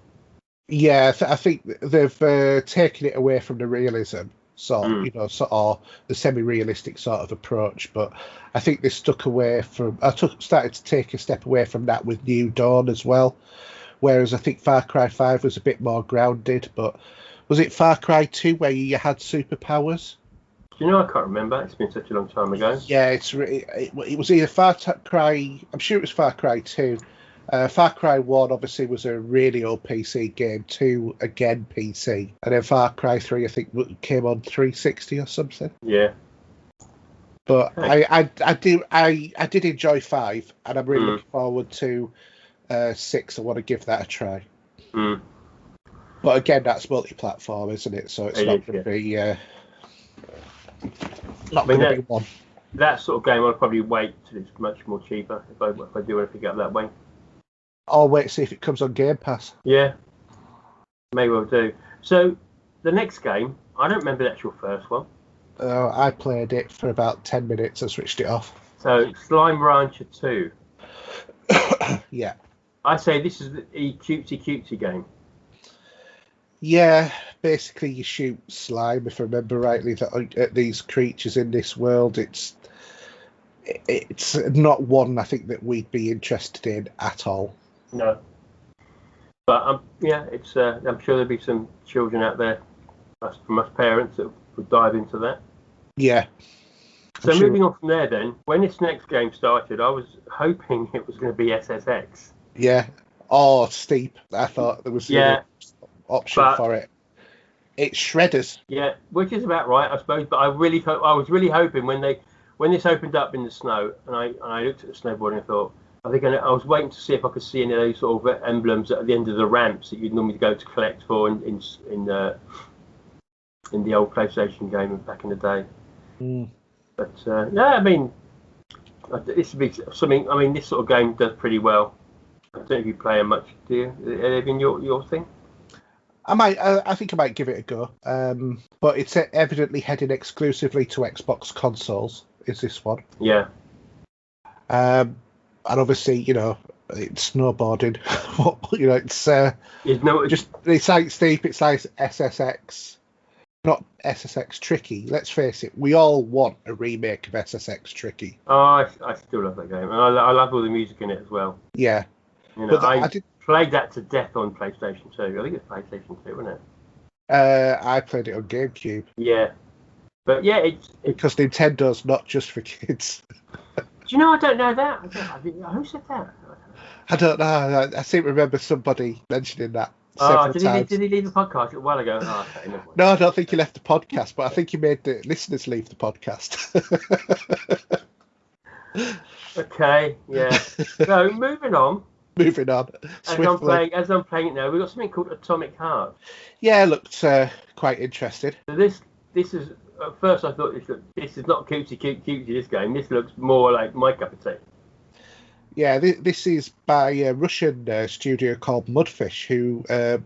Yeah, I think they've taken it away from the realism, or the semi-realistic sort of approach. But I think they started to take a step away from that with New Dawn as well. Whereas I think Far Cry 5 was a bit more grounded. But was it Far Cry 2 where you had superpowers? I can't remember. It's been such a long time ago. Yeah, it was either Far Cry. I'm sure it was Far Cry 2. Far Cry 1 obviously was a really old PC game. 2 again PC, and then Far Cry 3 I think came on 360 or something. Yeah. But I did enjoy 5, and I'm really looking forward to 6. I want to give that a try. But again, that's multi-platform, isn't it? So it's not going to be not going to be one. That sort of game, I'll probably wait till it's much more cheaper if I do want to pick it up that way. I'll wait to see if it comes on Game Pass. Yeah, may well do. So the next game, I don't remember the actual first one. I played it for about 10 minutes and switched it off. So Slime Rancher 2. Yeah. I say this is the cutesy game. Yeah, basically you shoot slime, if I remember rightly, at these creatures in this world. It's not one I think that we'd be interested in at all. No. But it's. I'm sure there'll be some children out there, from us parents, that would dive into that. Yeah. So moving on from there, then, when this next game started, I was hoping it was going to be SSX. Yeah. Oh, steep. I thought there was an option for it. It's Shredders. Yeah, which is about right, I suppose. But I was really hoping when this opened up in the snow, and I looked at the snowboard and I thought, I was waiting to see if I could see any of those sort of emblems at the end of the ramps that you'd normally go to collect for in the old PlayStation game back in the day. But I mean, this would be something. I mean, this sort of game does pretty well. I don't know if you play them much, do you? Are they in your thing? I think I might give it a go. But it's evidently heading exclusively to Xbox consoles. Is this one? Yeah. And obviously, it's snowboarding. It's like steep. It's like SSX, not SSX Tricky. Let's face it, we all want a remake of SSX Tricky. Oh, I still love that game. I love all the music in it as well. Yeah. I played that to death on PlayStation 2. I think it's PlayStation 2, wasn't it? I played it on GameCube. Yeah. But yeah, it's because Nintendo's not just for kids. Do you know, I don't know that. Who said that? I don't know. I seem to remember somebody mentioning that. Did he leave the podcast a while ago? Oh, okay, no, I don't think he left the podcast, but I think he made the listeners leave the podcast. Okay, yeah. So moving on. As I'm playing it now, we've got something called Atomic Heart. Yeah, it looked quite interesting. So this is at first I thought this is not cutesy. This game. This looks more like my cup of tea. Yeah, this is by a Russian studio called Mudfish, who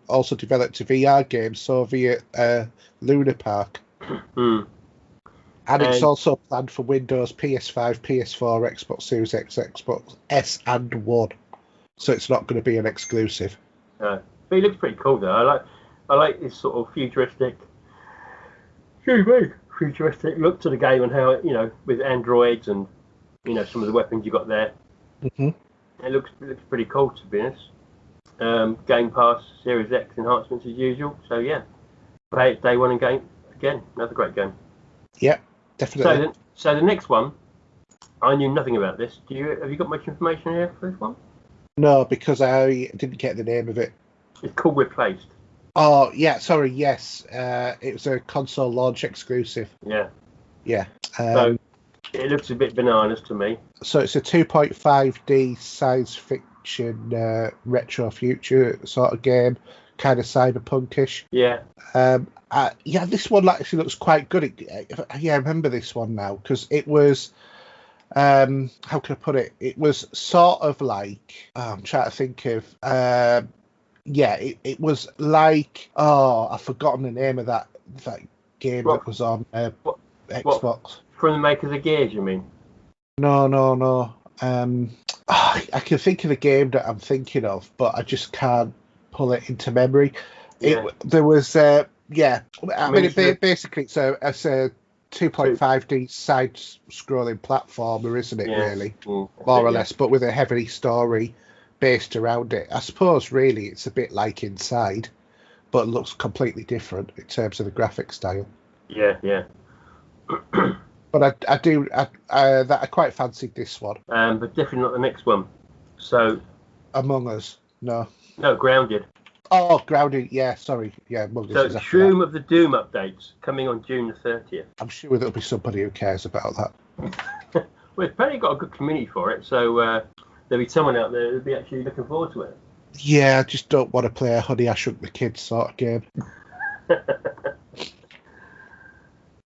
also developed a VR game, Soviet Luna Park. And it's also planned for Windows, PS5, PS4, Xbox Series X, Xbox S, and One. So it's not going to be an exclusive. No, but it looks pretty cool though. I like this sort of futuristic look to the game and how it, with androids and some of the weapons you got there. Mm-hmm. It looks pretty cool, to be honest. Game Pass, Series X enhancements as usual. So yeah, play it day one and game again. Another great game. Yeah, definitely. So the next one, I knew nothing about this. Have you got much information here for this one? No, because I didn't get the name of it. It's called Replaced. Oh yeah, sorry. Yes, it was a console launch exclusive. Yeah. Yeah. So it looks a bit bananas to me. So it's a 2.5D science fiction retro future sort of game, kind of cyberpunkish. Yeah. Yeah, this one actually looks quite good. I remember this one now because it was. How can I put it? It was sort of like I'm trying to think of. It was like I've forgotten the name of that game that was on Xbox. What? From the makers of Gears, you mean? No. I can think of the game that I'm thinking of, but I just can't pull it into memory. Yeah. There was basically it's a 2.5D side-scrolling platformer, isn't it? Yeah. Really, more or less, but with a heavy story based around it. I suppose really it's a bit like Inside, but looks completely different in terms of the graphic style. Yeah. But I quite fancied this one. But definitely not the next one. So Among Us, no, Grounded. Oh, Grounded, yeah, sorry. Yeah, Among Us. So Shroom of the Doom updates coming on June the 30th. I'm sure there'll be somebody who cares about that. Well, it's apparently got a good community for it, so there'll be someone out there who'll be actually looking forward to it. Yeah, I just don't want to play a Honey, I Shrunk the Kids sort of game.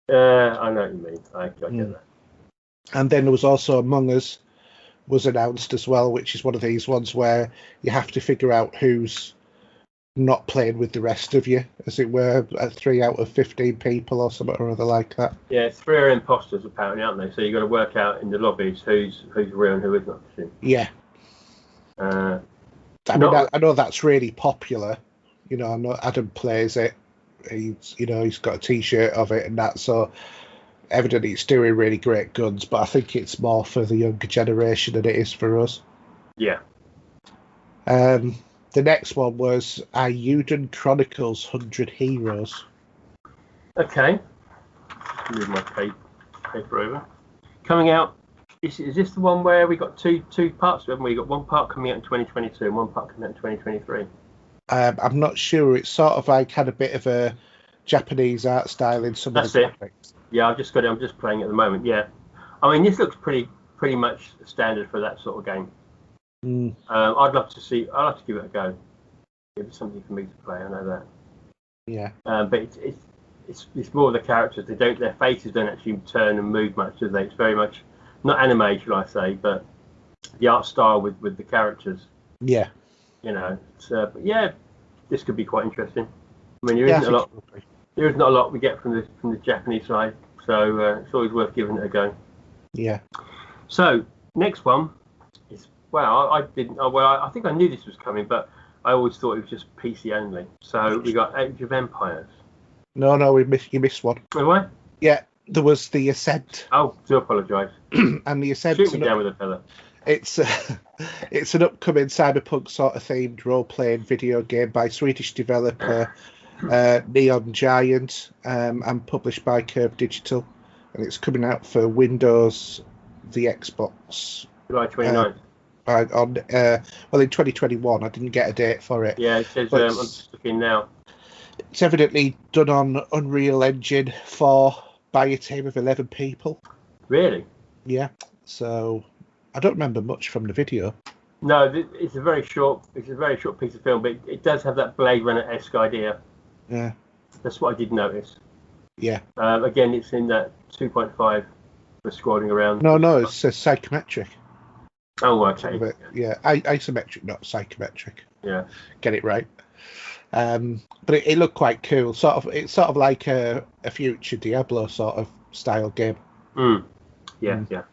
I know what you mean. I get that. And then there was also Among Us was announced as well, which is one of these ones where you have to figure out who's not playing with the rest of you, as it were, 3 out of 15 people or something or other like that. Yeah, 3 are imposters apparently, aren't they? So you've got to work out in the lobbies who's real and who is not. Yeah. I know that's really popular. I know Adam plays it. He's got a T-shirt of it and that, so evidently it's doing really great guns, but I think it's more for the younger generation than it is for us. Yeah. The next one was Haydn Chronicles 100 Heroes. Okay. Move my paper over. Coming out. Is this the one where we got two parts? Haven't we? We got one part coming out in 2022 and one part coming out in 2023. I'm not sure. It's sort of like had a bit of a Japanese art style in some of the graphics. Yeah, I've just got it. I'm just playing it at the moment. Yeah, I mean this looks pretty much standard for that sort of game. I'd love to give it a go. It's something for me to play. I know that. Yeah. But it's more of the characters. Their faces don't actually turn and move much, do they? It's very much not anime, shall I say, but the art style with the characters. Yeah. But yeah, this could be quite interesting. I mean, there isn't a lot we get from the Japanese side, so it's always worth giving it a go. Yeah. So next one is I think I knew this was coming, but I always thought it was just PC only. So we got Age of Empires. No, you missed one. Oh, what? Yeah, there was the Ascent. Oh, do apologise. And the Ascent. Shoot me down with a feather. It's an upcoming cyberpunk sort of themed role-playing video game by Swedish developer Neon Giant and published by Curve Digital, and it's coming out for Windows, the Xbox. July 29th. In 2021. I didn't get a date for it. Yeah, it says I'm just looking now. It's evidently done on Unreal Engine 4 by a team of 11 people. Really? Yeah. So I don't remember much from the video. No, it's a very short piece of film, but it does have that Blade Runner-esque idea. Yeah. That's what I did notice. Yeah. Again, it's in that 2.5 for scrolling around. No, it's psychometric. Oh, okay. Yeah, isometric, not psychometric. Yeah. Get it right. But it looked quite cool. It's sort of like a future Diablo sort of style game. Yeah.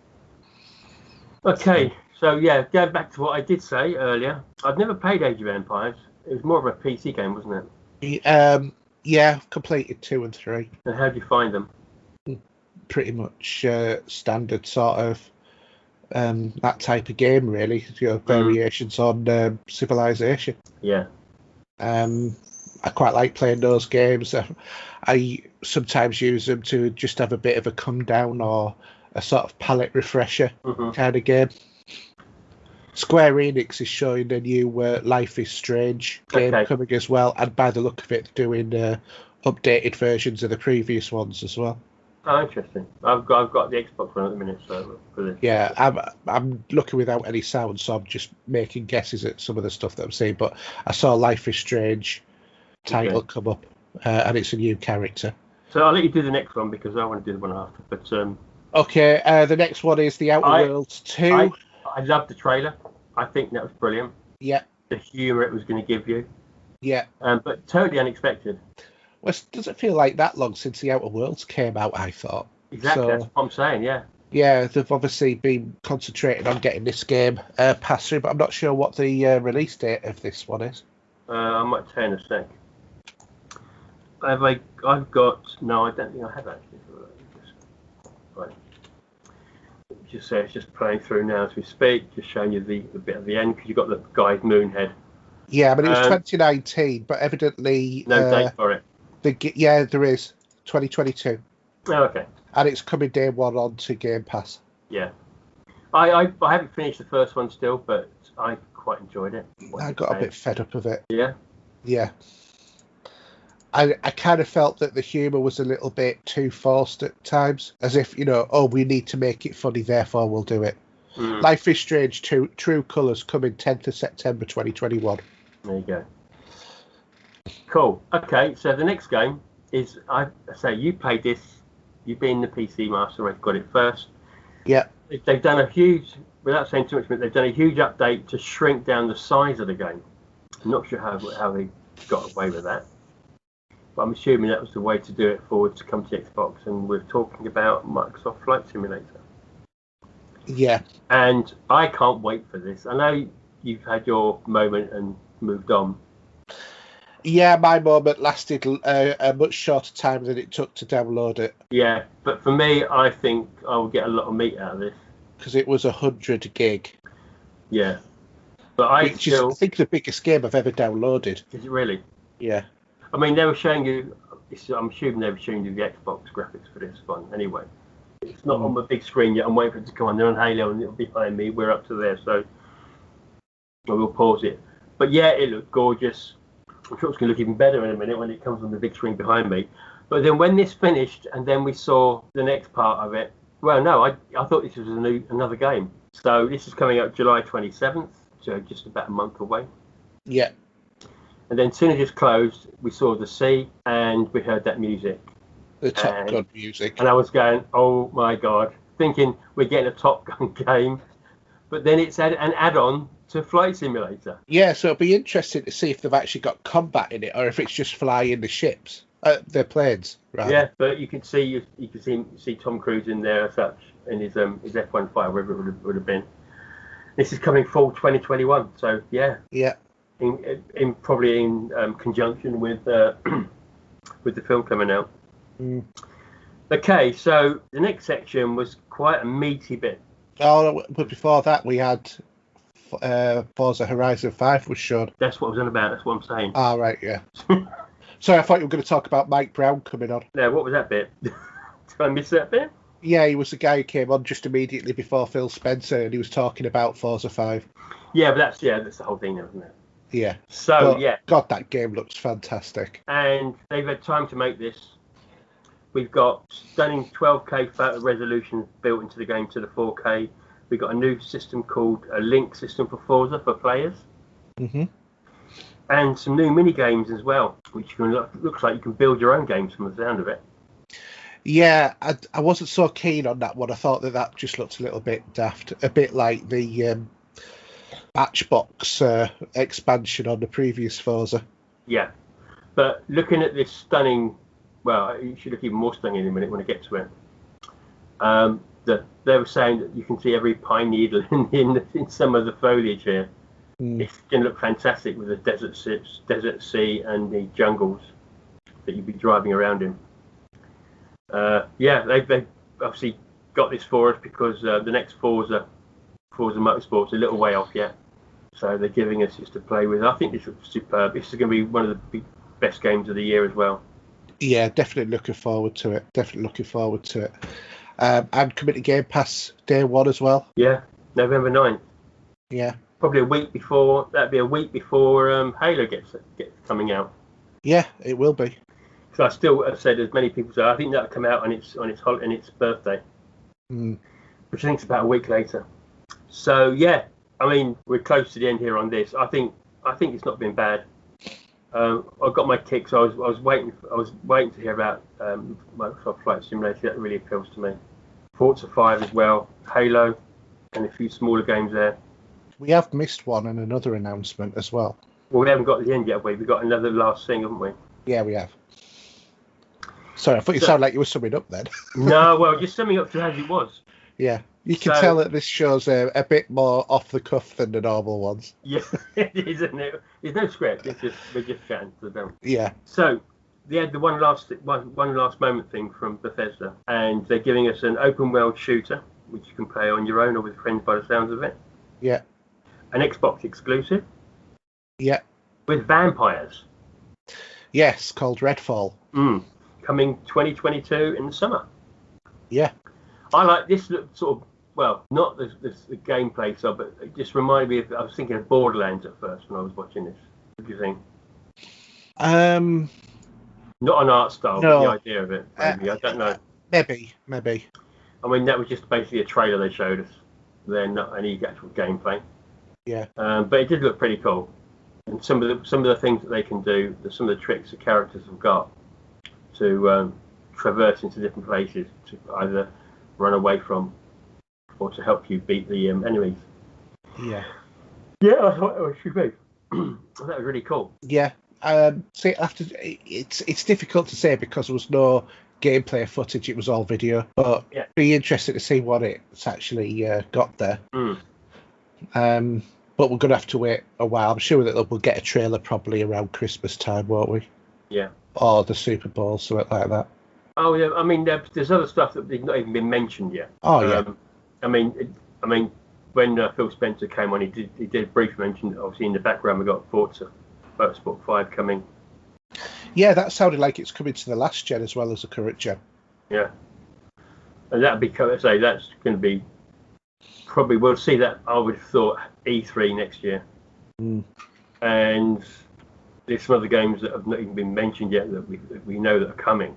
Okay, so yeah, going back to what I did say earlier, I've never played Age of Empires. It was more of a PC game, wasn't it? Yeah, I've completed 2 and 3. And how do you find them? Pretty much standard sort of that type of game, really. Variations on Civilization. Yeah. I quite like playing those games. I sometimes use them to just have a bit of a come down or a sort of palette refresher kind of game. Square Enix is showing a new Life is Strange game coming as well, and by the look of it, doing updated versions of the previous ones as well. Oh, interesting. I've got the Xbox one at the minute, so for this. Yeah, I'm looking without any sound, so I'm just making guesses at some of the stuff that I'm seeing. But I saw Life is Strange title come up, and it's a new character. So I'll let you do the next one because I want to do the one after. But okay, the next one is The Outer Worlds 2. I loved the trailer. I think that was brilliant. Yeah. The humour it was going to give you. Yeah. But totally unexpected. Well, it doesn't feel like that long since The Outer Worlds came out, I thought. Exactly, that's what I'm saying, yeah. Yeah, they've obviously been concentrating on getting this game passed through, but I'm not sure what the release date of this one is. I might tell you in a sec. I've got... No, I don't think I have actually. Right. Just say it's just playing through now as we speak, just showing you the bit at the end, because you've got the guy's moon head. Yeah, but it was 2019, but evidently... No date for it. Yeah, there is. 2022. Oh, okay. And it's coming day one onto Game Pass. Yeah. I haven't finished the first one still, but I quite enjoyed it. I got a bit fed up of it. Yeah? Yeah. I kind of felt that the humour was a little bit too forced at times. As if, we need to make it funny, therefore we'll do it. Life is Strange 2, True Colours, coming 10th of September 2021. There you go. Cool. Okay, so the next game is, I say you played this, you've been the PC master race, got it first. Yeah. They've done a huge, without saying too much, but they've done a huge update to shrink down the size of the game. I'm not sure how they got away with that. But I'm assuming that was the way to do it forward to come to Xbox, and we're talking about Microsoft Flight Simulator. Yeah. And I can't wait for this. I know you've had your moment and moved on. Yeah, my moment lasted a much shorter time than it took to download it. Yeah, but for me, I think I will get a lot of meat out of this. Because it was 100 gig. Yeah. But I think the biggest game I've ever downloaded. Is it really? Yeah. I mean, they were showing you, I'm assuming they were showing you the Xbox graphics for this one anyway. It's not on the big screen yet. I'm waiting for it to come on. They're on Halo and it'll be behind me. We're up to there, so I will pause it. But yeah, it looked gorgeous. I'm sure it's going to look even better in a minute when it comes on the big screen behind me. But then when this finished and then we saw the next part of it, well, no, I thought this was another game. So this is coming out July 27th, so just about a month away. Yeah. And then as soon as it's closed, we saw the sea and we heard that music. The Top Gun music. And I was going, oh my God, thinking we're getting a Top Gun game. But then it's an add-on to Flight Simulator. Yeah, so it'll be interesting to see if they've actually got combat in it or if it's just flying the ships, their planes. Rather. Yeah, but you can see Tom Cruise in there as such in his F-1 fighter, wherever it would have been. This is coming fall 2021, so yeah. Yeah. In probably in conjunction with the film coming out. Mm. Okay, so the next section was quite a meaty bit. Oh, but before that we had Forza Horizon 5 was shown. That's what I was on about. That's what I'm saying. Ah, right, yeah. Sorry, I thought you were going to talk about Mike Brown coming on. Yeah, what was that bit? Did I miss that bit? Yeah, he was the guy who came on just immediately before Phil Spencer, and he was talking about Forza 5. Yeah, but that's the whole thing, isn't it? Yeah. So, yeah. God, that game looks fantastic. And they've had time to make this. We've got stunning 12K photo resolution built into the game to the 4K. We've got a new system called a Link system for Forza for players. Mm-hmm. And some new mini games as well, which looks like you can build your own games from the sound of it. Yeah, I wasn't so keen on that one. I thought that just looked a little bit daft, a bit like the Matchbox expansion on the previous Forza. Yeah, but looking at this stunning, well, you should look even more stunning in a minute when I get to it. They were saying that you can see every pine needle in some of the foliage here. It's going to look fantastic with the desert sea and the jungles that you'd be driving around in. They've obviously got this for us because the next Forza Motorsport's a little way off yet. So they're giving us this to play with. I think this is superb. This is going to be one of the best games of the year as well. Yeah, definitely looking forward to it. And coming to Game Pass day one as well. Yeah, November 9th. Yeah. Probably a week before. That'd be a week before Halo gets coming out. Yeah, it will be. So I still have said, as many people say, I think that'll come out on its birthday, which I think is about a week later. So yeah, I mean, we're close to the end here on this. I think it's not been bad. I got my kicks. I was waiting to hear about Microsoft Flight Simulator. That really appeals to me. Forza 5 as well, Halo, and a few smaller games there. We have missed one and another announcement as well. Well, we haven't got to the end yet, have we? We've got another last thing, haven't we? Yeah, we have. Sorry, I thought you sounded like you were summing up then. No, well, just summing up to as it was. Yeah, you can tell that this show's a bit more off the cuff than the normal ones. Yeah, it is, isn't it? There's no script. We're just chatting to them. Yeah. So they had the one last moment thing from Bethesda, and they're giving us an open world shooter, which you can play on your own or with friends by the sounds of it. Yeah. An Xbox exclusive. Yeah. With vampires. Yes, called Redfall. Coming 2022 in the summer. Yeah. I like this sort of, well, not the gameplay side, but it just reminded me of, I was thinking of Borderlands at first when I was watching this. What do you think? Not an art style, no. But the idea of it, maybe. I don't know. Maybe. I mean, that was just basically a trailer they showed us. Then not any actual gameplay. Yeah. But it did look pretty cool. And some of the things that they can do, some of the tricks the characters have got to traverse into different places to either run away from or to help you beat the enemies. Yeah. Yeah, that's what it should be. That was really cool. Yeah. See, it's difficult to say because there was no gameplay footage; it was all video. But it'd be interesting to see what it's actually got there. But we're going to have to wait a while. I'm sure that we'll get a trailer probably around Christmas time, won't we? Yeah. Or the Super Bowl, something like that. Oh yeah, I mean, there's other stuff that has not even been mentioned yet. Oh yeah. I mean, when Phil Spencer came on, he did briefly mention. Obviously, in the background, we got Forza Motorsport 5 coming. Yeah, that sounded like it's coming to the last gen as well as the current gen. Yeah, and that'd be, that's going to be probably, we'll see that. I would have thought E3 next year. And there's some other games that have not even been mentioned yet that we know that are coming.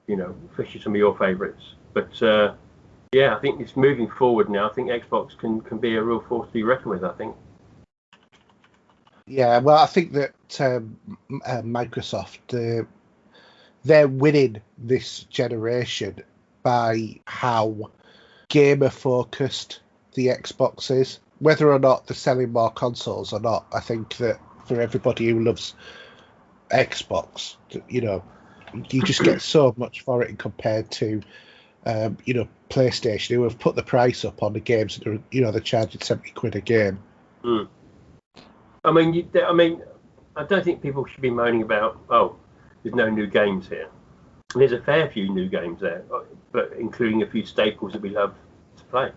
You know, especially some of your favourites. But yeah, I think it's moving forward now. I think Xbox can be a real force to be reckoned with, I think. Yeah, well, I think that Microsoft, they're winning this generation by how gamer-focused the Xbox is. Whether or not they're selling more consoles or not, I think that for everybody who loves Xbox, you know, you just get so much for it compared to, you know, PlayStation, who have put the price up on the games. You know, they're charging £70 a game. I mean, I don't think people should be moaning about, there's no new games here. There's a fair few new games there, but including a few staples that we love to play.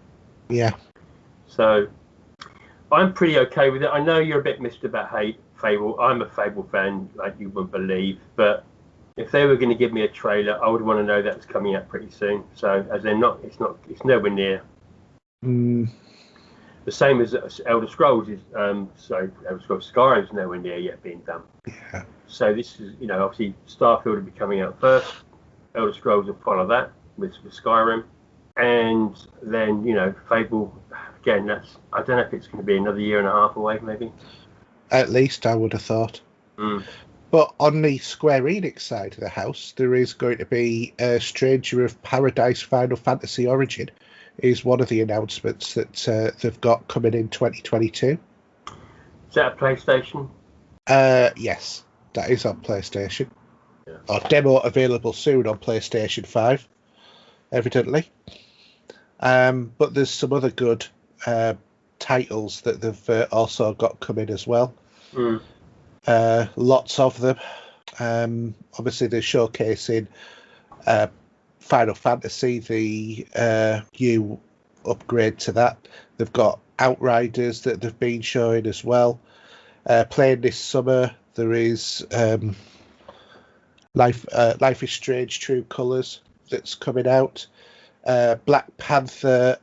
Yeah. So I'm pretty okay with it. I know you're a bit miffed about Fable. I'm a Fable fan, like you would believe, but if they were going to give me a trailer, I would want to know that was coming out pretty soon. So as they're not, it's nowhere near. The same as Elder Scrolls is. Elder Scrolls Skyrim is nowhere near yet being done. Yeah. So this is, you know, obviously Starfield will be coming out first. Elder Scrolls will follow that with Skyrim, and then, you know, Fable. Again, I don't know if it's going to be another year and a half away, maybe. At least I would have thought. But on the Square Enix side of the house, there is going to be Stranger of Paradise Final Fantasy Origin is one of the announcements that they've got coming in 2022. Is that a PlayStation? Yes, that is on PlayStation. Yeah. Or demo available soon on PlayStation 5, evidently. But there's some other good titles that they've also got coming as well. Lots of them. Obviously, they're showcasing Final Fantasy, the new upgrade to that. They've got Outriders that they've been showing as well. Playing this summer, there is Life is Strange True Colours that's coming out. Black Panther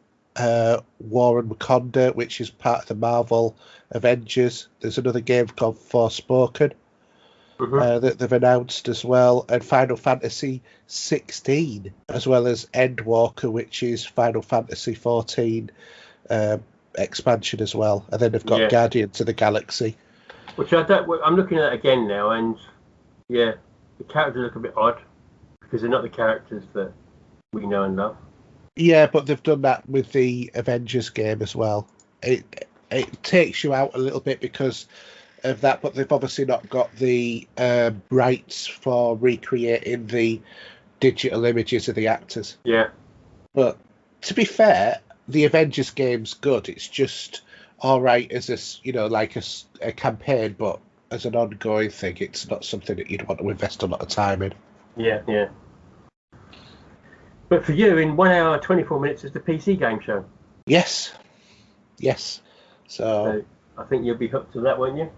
War and Wakanda, which is part of the Marvel Avengers. There's another game called Forspoken that they've announced as well, and Final Fantasy 16, as well as Endwalker, which is Final Fantasy 14 expansion as well. And then they've got Guardians of the Galaxy, which I'm looking at again now, and the characters look a bit odd because they're not the characters that we know and love. Yeah, but they've done that with the Avengers game as well. It takes you out a little bit because of that, but they've obviously not got the rights for recreating the digital images of the actors. Yeah. But to be fair, the Avengers game's good. It's just all right as a campaign, but as an ongoing thing, it's not something that you'd want to invest a lot of time in. Yeah. But for you, in 1 hour 24 minutes is the PC game show. Yes. So I think you'll be hooked to that, won't you?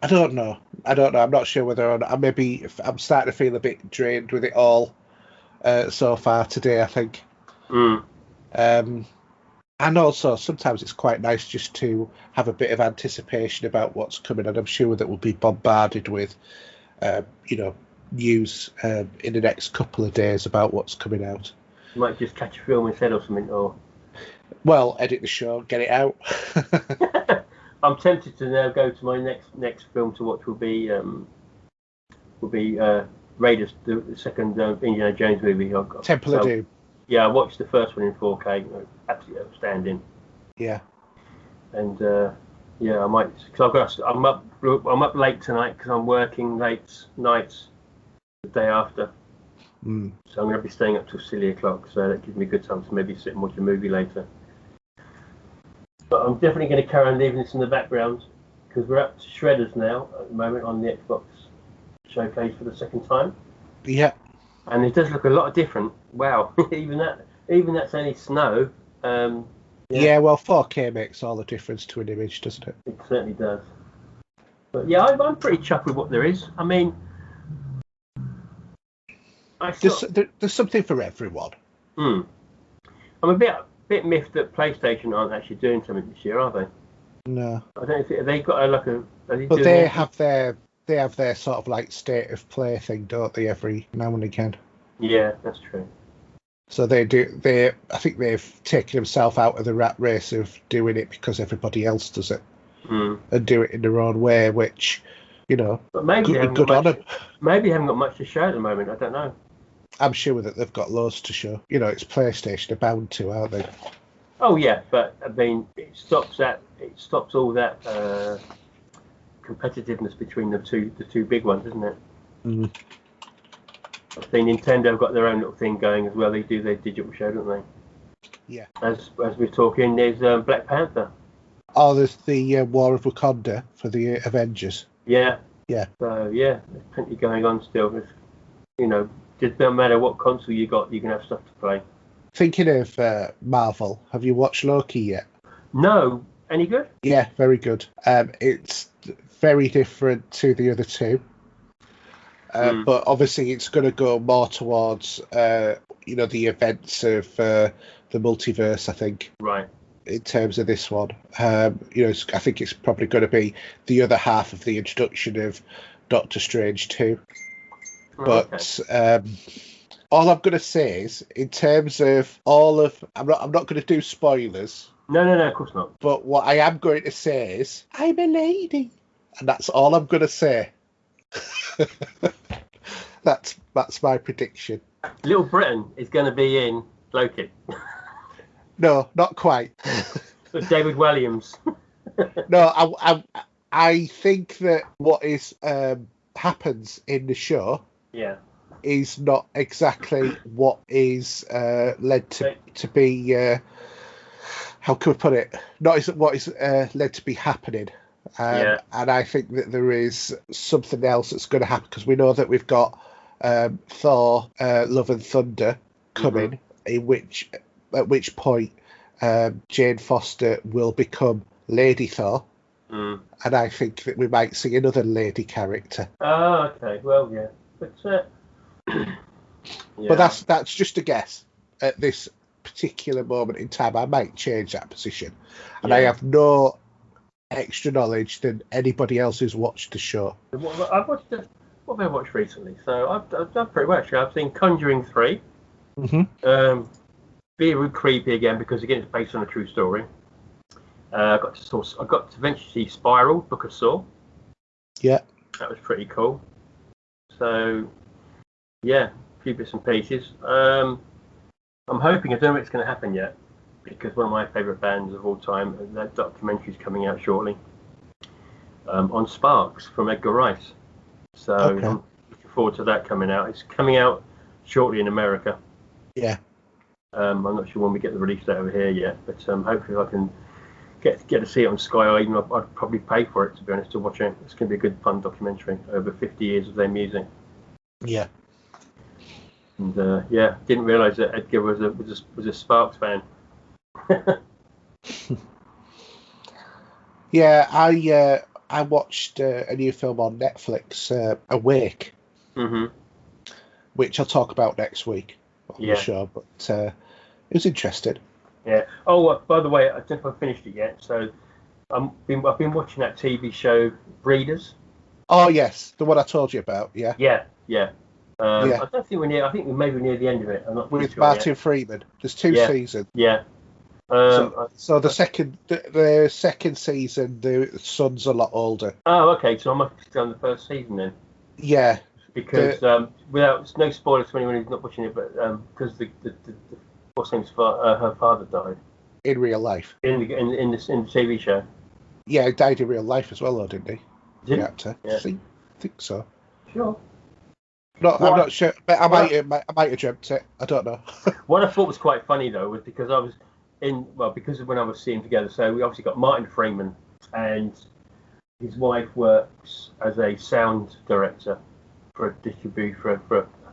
I don't know. I'm not sure whether or not. I'm starting to feel a bit drained with it all so far today, I think. And also, sometimes it's quite nice just to have a bit of anticipation about what's coming, and I'm sure that we'll be bombarded with, news in the next couple of days about what's coming out. You might just catch a film instead or something, or... Well, edit the show, get it out. I'm tempted to now go to my next film to watch will be Raiders, the second Indiana Jones movie. Temple of Doom. Yeah, I watched the first one in 4K. Absolutely outstanding. Yeah. And I might, because I'm up late tonight because I'm working late nights the day after. So I'm going to be staying up till silly o'clock. So that gives me a good time to maybe sit and watch a movie later. But I'm definitely going to carry on leaving this in the background because we're up to shredders now at the moment on the Xbox showcase for the second time. Yeah. And it does look a lot different. Wow. even that's only snow. Yeah, well, 4K makes all the difference to an image, doesn't it? It certainly does. But yeah, I'm pretty chuffed with what there is. I mean, there's something for everyone. I'm a bit miffed that PlayStation aren't actually doing something this year, are they? No. I don't think they got But they have their sort of like state of play thing, don't they? Every now and again. Yeah, that's true. So they do. I think they've taken themselves out of the rat race of doing it because everybody else does it, and do it in their own way, which, but maybe good on them. Maybe they haven't got much to show at the moment. I don't know. I'm sure that they've got loads to show. It's PlayStation. They're bound to, aren't they? Oh yeah, but I mean, it stops all that competitiveness between the two big ones, isn't it? I think Nintendo have got their own little thing going as well. They do their digital show, don't they? Yeah. As we're talking, there's Black Panther. Oh, there's the War of Wakanda for the Avengers. Yeah. Yeah. So there's plenty going on still. Just no matter what console you got, you can have stuff to play. Thinking of Marvel, have you watched Loki yet? No. Any good? Yeah, very good. It's very different to the other two. But obviously it's going to go more towards, the events of the multiverse, I think. Right. In terms of this one. I think it's probably going to be the other half of the introduction of Doctor Strange 2. But all I'm going to say is, in terms of I'm not going to do spoilers. No, of course not. But what I am going to say is, I'm a lady. and that's all I'm going to say. That's my prediction. Little Britain is going to be in Loki. No, not quite. David Williams. No, I think that what is happens in the show, is not exactly what is led to be. How can we put it? Not what is led to be happening. And I think that there is something else that's going to happen, because we know that we've got Thor: Love and Thunder coming, at which point Jane Foster will become Lady Thor, and I think that we might see another lady character. Oh, okay. Well, yeah, but that's just a guess at this particular moment in time. I might change that position, and I have no extra knowledge than anybody else who's watched the show. What have I watched recently? So I've done pretty much. I've seen Conjuring 3. Be a bit creepy again, because again it's based on a true story. I got to eventually see Spiral, Book of Saw. Yeah, that was pretty cool. So yeah, a few bits and pieces. I'm hoping, I don't know if it's going to happen yet, because one of my favourite bands of all time, that documentary is coming out shortly, on Sparks from Edgar Rice. So I'm looking forward to that coming out. It's coming out shortly in America. Yeah. I'm not sure when we get the release date over here yet, but hopefully I can get to see it on Sky, or even I'd probably pay for it, to be honest, to watch it. It's going to be a good, fun documentary over 50 years of their music. Yeah. And didn't realise that Edgar was a Sparks fan. Yeah, I watched a new film on Netflix, Awake, which I'll talk about next week on the show. But it was interesting. Yeah. Oh, by the way, I don't know if I finished it yet. So I've been watching that TV show Breeders. Oh yes, the one I told you about. Yeah. Yeah. I don't think we're near. I think we may be near the end of it. I'm not with sure Martin yet. Freeman. There's 2 seasons. Yeah. So the second season, the son's a lot older. Oh, okay. So I must have done the first season then. Yeah. Because without no spoilers to anyone who's not watching it, but because the what's name's her father died in real life in the TV show. Yeah, he died in real life as well, though, didn't he? Did the actor? Yeah. I think so. Sure. I'm not sure, but I might have dreamt it. I don't know. What I thought was quite funny though was because because of when I was seeing together. So we obviously got Martin Freeman, and his wife works as a sound director for a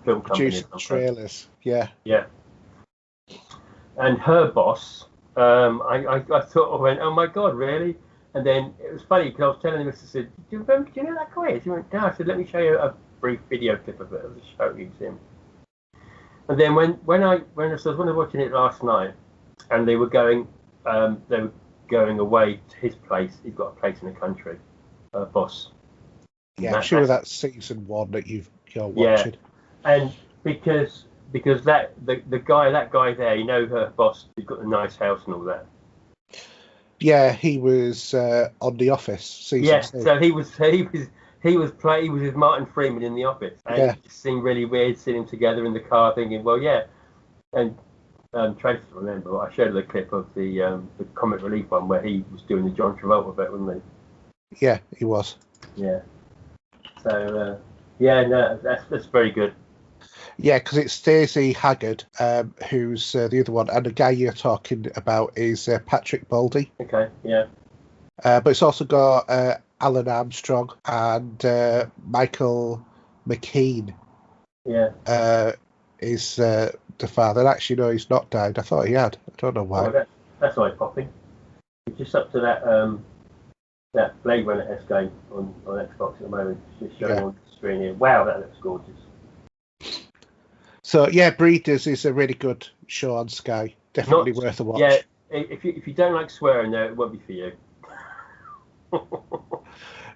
film company. Producing trailers. Yeah. And her boss, I thought, I went, oh my God, really? And then it was funny because I was telling him, I said, do you know that guy? He went, no. I said, let me show you a brief video clip of it. I'll just show you him. And then when I was watching it last night, and they were going away to his place. He's got a place in the country, boss. Yeah, I'm sure that's season 1 that you're watching. Yeah, and because that the guy there, her boss, he's got a nice house and all that. Yeah, he was on The Office season 2. So he was with Martin Freeman in The Office, and it just seemed really weird seeing them together in the car, thinking, well, yeah, and. Tracy remember, I showed the clip of the Comic Relief one where he was doing the John Travolta bit, wasn't he? Yeah, he was. Yeah. So that's very good. Yeah, because it's Stacey Haggard, who's the other one, and the guy you're talking about is Patrick Baldy. Okay, yeah. But it's also got Alan Armstrong and Michael McKean. Yeah. Is the father. Actually, no, he's not died. I thought he had. I don't know why. Oh, that's eye popping. It's just up to that Blade Runner escape on Xbox at the moment. It's just showing on the screen here. Wow, that looks gorgeous. So yeah, Breeders is a really good show on Sky. Definitely worth a watch. Yeah, if you don't like swearing, though, it won't be for you.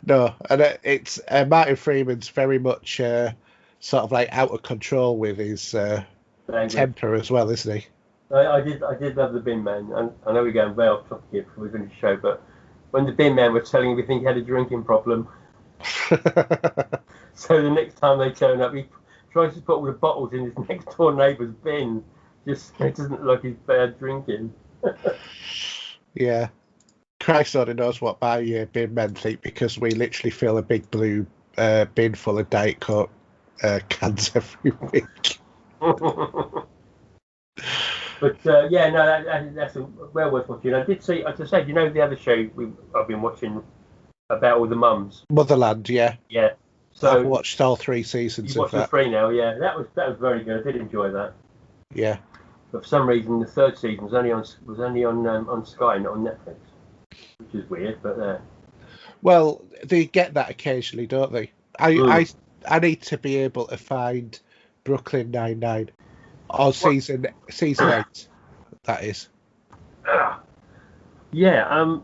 No, and it's Martin Freeman's very much sort of like out of control with his temper as well, isn't he? I did love the Bin Man, and I know we're going way off topic here before we finish the show, but when the Bin Man was telling everything he had a drinking problem, So the next time they turn up, he tries to put all the bottles in his next door neighbour's bin. Just it doesn't look like he's bad drinking. Yeah. Christ only knows what my bin men think, because we literally fill a big blue bin full of Diet Coke cans every week. But yeah, no, that's well worth watching. I did see, as I said, the other show I've been watching about all the mums. Motherland, yeah. Yeah. So I've watched all 3 seasons of that. You've watched the 3 now, yeah. That was very good. I did enjoy that. Yeah. But for some reason, the 3rd season was only on Sky, not on Netflix, which is weird. But well, they get that occasionally, don't they? I need to be able to find Brooklyn Nine-Nine, or season 8. That is. Yeah. I'm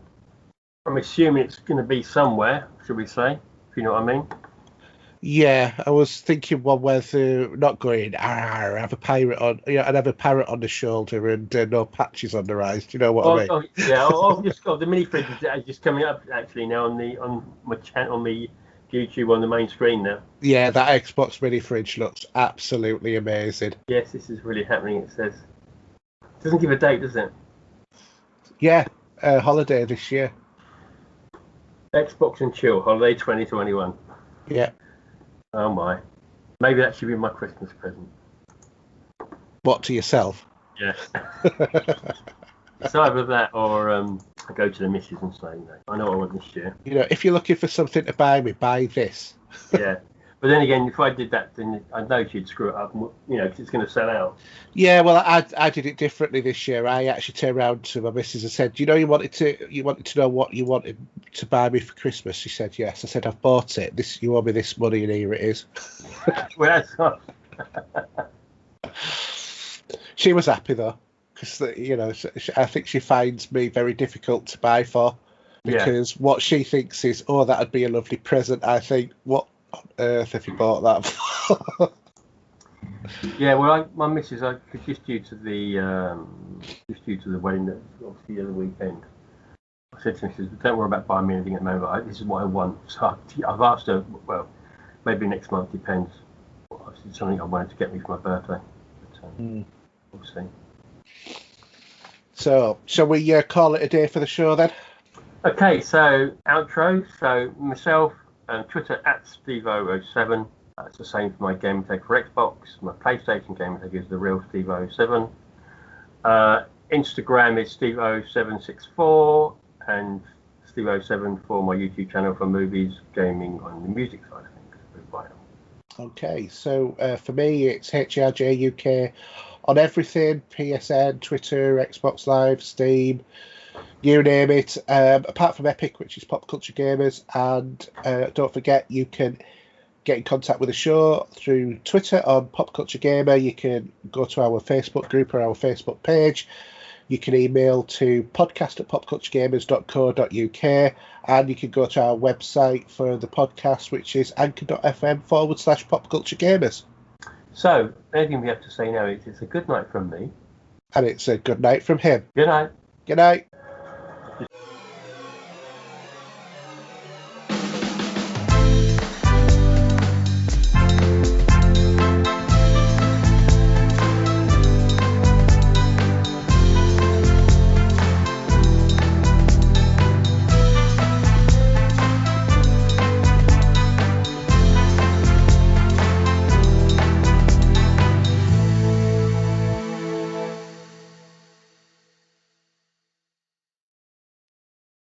assuming it's going to be somewhere. Should we say? If you know what I mean. Yeah, I was thinking one where they're not going, have a pirate on, and have a parrot on the shoulder and no patches on their eyes. Do you know what I mean? Yeah, I've just got the mini fridge is just coming up actually now on my channel, on the YouTube on the main screen now. Yeah, that Xbox mini fridge looks absolutely amazing. Yes, this is really happening. It says, doesn't give a date, does it? Yeah, holiday this year. Xbox and Chill Holiday 2021. Yeah. Oh my. Maybe that should be my Christmas present. What, to yourself? Yeah. It's either that or I go to the missus and say, no, I know I want this year. If you're looking for something to buy me, buy this. Yeah. But then again, if I did that, then I know she'd screw it up, because it's going to sell out. Yeah, well, I did it differently this year. I actually turned around to my missus and said, you wanted to know what you wanted to buy me for Christmas? She said, yes. I said, I've bought it. You owe me this money, and here it is. Well, that's not... She was happy, though, because, I think she finds me very difficult to buy for, because what she thinks is, oh, that'd be a lovely present. I think, what on earth have you bought that for? Yeah, well, my missus, just due to the wedding that obviously the other weekend, I said to Mrs, don't worry about buying me anything at the moment. This is what I want. So I've asked her, well, maybe next month, depends. It's something I wanted to get me for my birthday. But, we'll see. So, shall we call it a day for the show then? Okay, so outro. So myself, Twitter @Steve007. It's the same for my game tag for Xbox. My PlayStation game tag is the real Steve007. Instagram is Steve0764 and Steve07 for my YouTube channel for movies, gaming, on the music side of things. Okay, so for me it's HRJUK on everything: PSN, Twitter, Xbox Live, Steam, you name it. Apart from Epic, which is Pop Culture Gamers, and don't forget you can get in contact with the show through Twitter on Pop Culture Gamer. You can go to our Facebook group or our Facebook page. You can email to podcast@popculturegamers.co.uk, and you can go to our website for the podcast, which is anchor.fm/popculturegamers. So, anything we have to say now is it's a good night from me. And it's a good night from him. Good night. Good night.